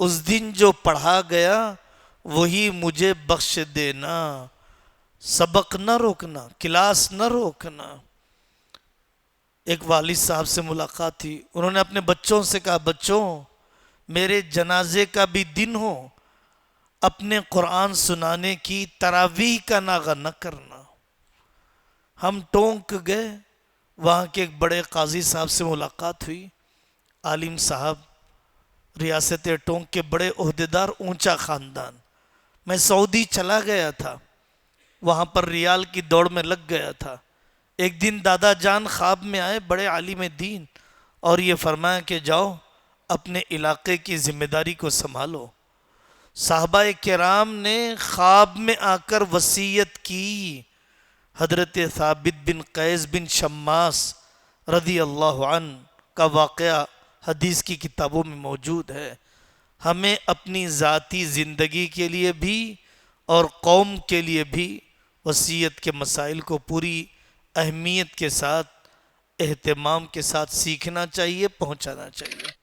اس دن جو پڑھا گیا وہی مجھے بخش دینا، سبق نہ روکنا، کلاس نہ روکنا. ایک والد صاحب سے ملاقات تھی، انہوں نے اپنے بچوں سے کہا، بچوں میرے جنازے کا بھی دن ہو، اپنے قرآن سنانے کی تراویح کا ناغہ نہ کرنا. ہم ٹونک گئے. وہاں کے ایک بڑے قاضی صاحب سے ملاقات ہوئی، عالم صاحب، ریاست ٹونک کے بڑے عہدیدار، اونچا خاندان. میں سعودی چلا گیا تھا، وہاں پر ریال کی دوڑ میں لگ گیا تھا. ایک دن دادا جان خواب میں آئے، بڑے عالم دین، اور یہ فرمایا کہ جاؤ اپنے علاقے کی ذمہ داری کو سنبھالو. صحابہ کرام نے خواب میں آ کر وصیت کی. حضرت ثابت بن قیس بن شماس رضی اللہ عنہ کا واقعہ حدیث کی کتابوں میں موجود ہے. ہمیں اپنی ذاتی زندگی کے لیے بھی اور قوم کے لیے بھی وصیت کے مسائل کو پوری اہمیت کے ساتھ، اہتمام کے ساتھ سیکھنا چاہیے، پہنچانا چاہیے.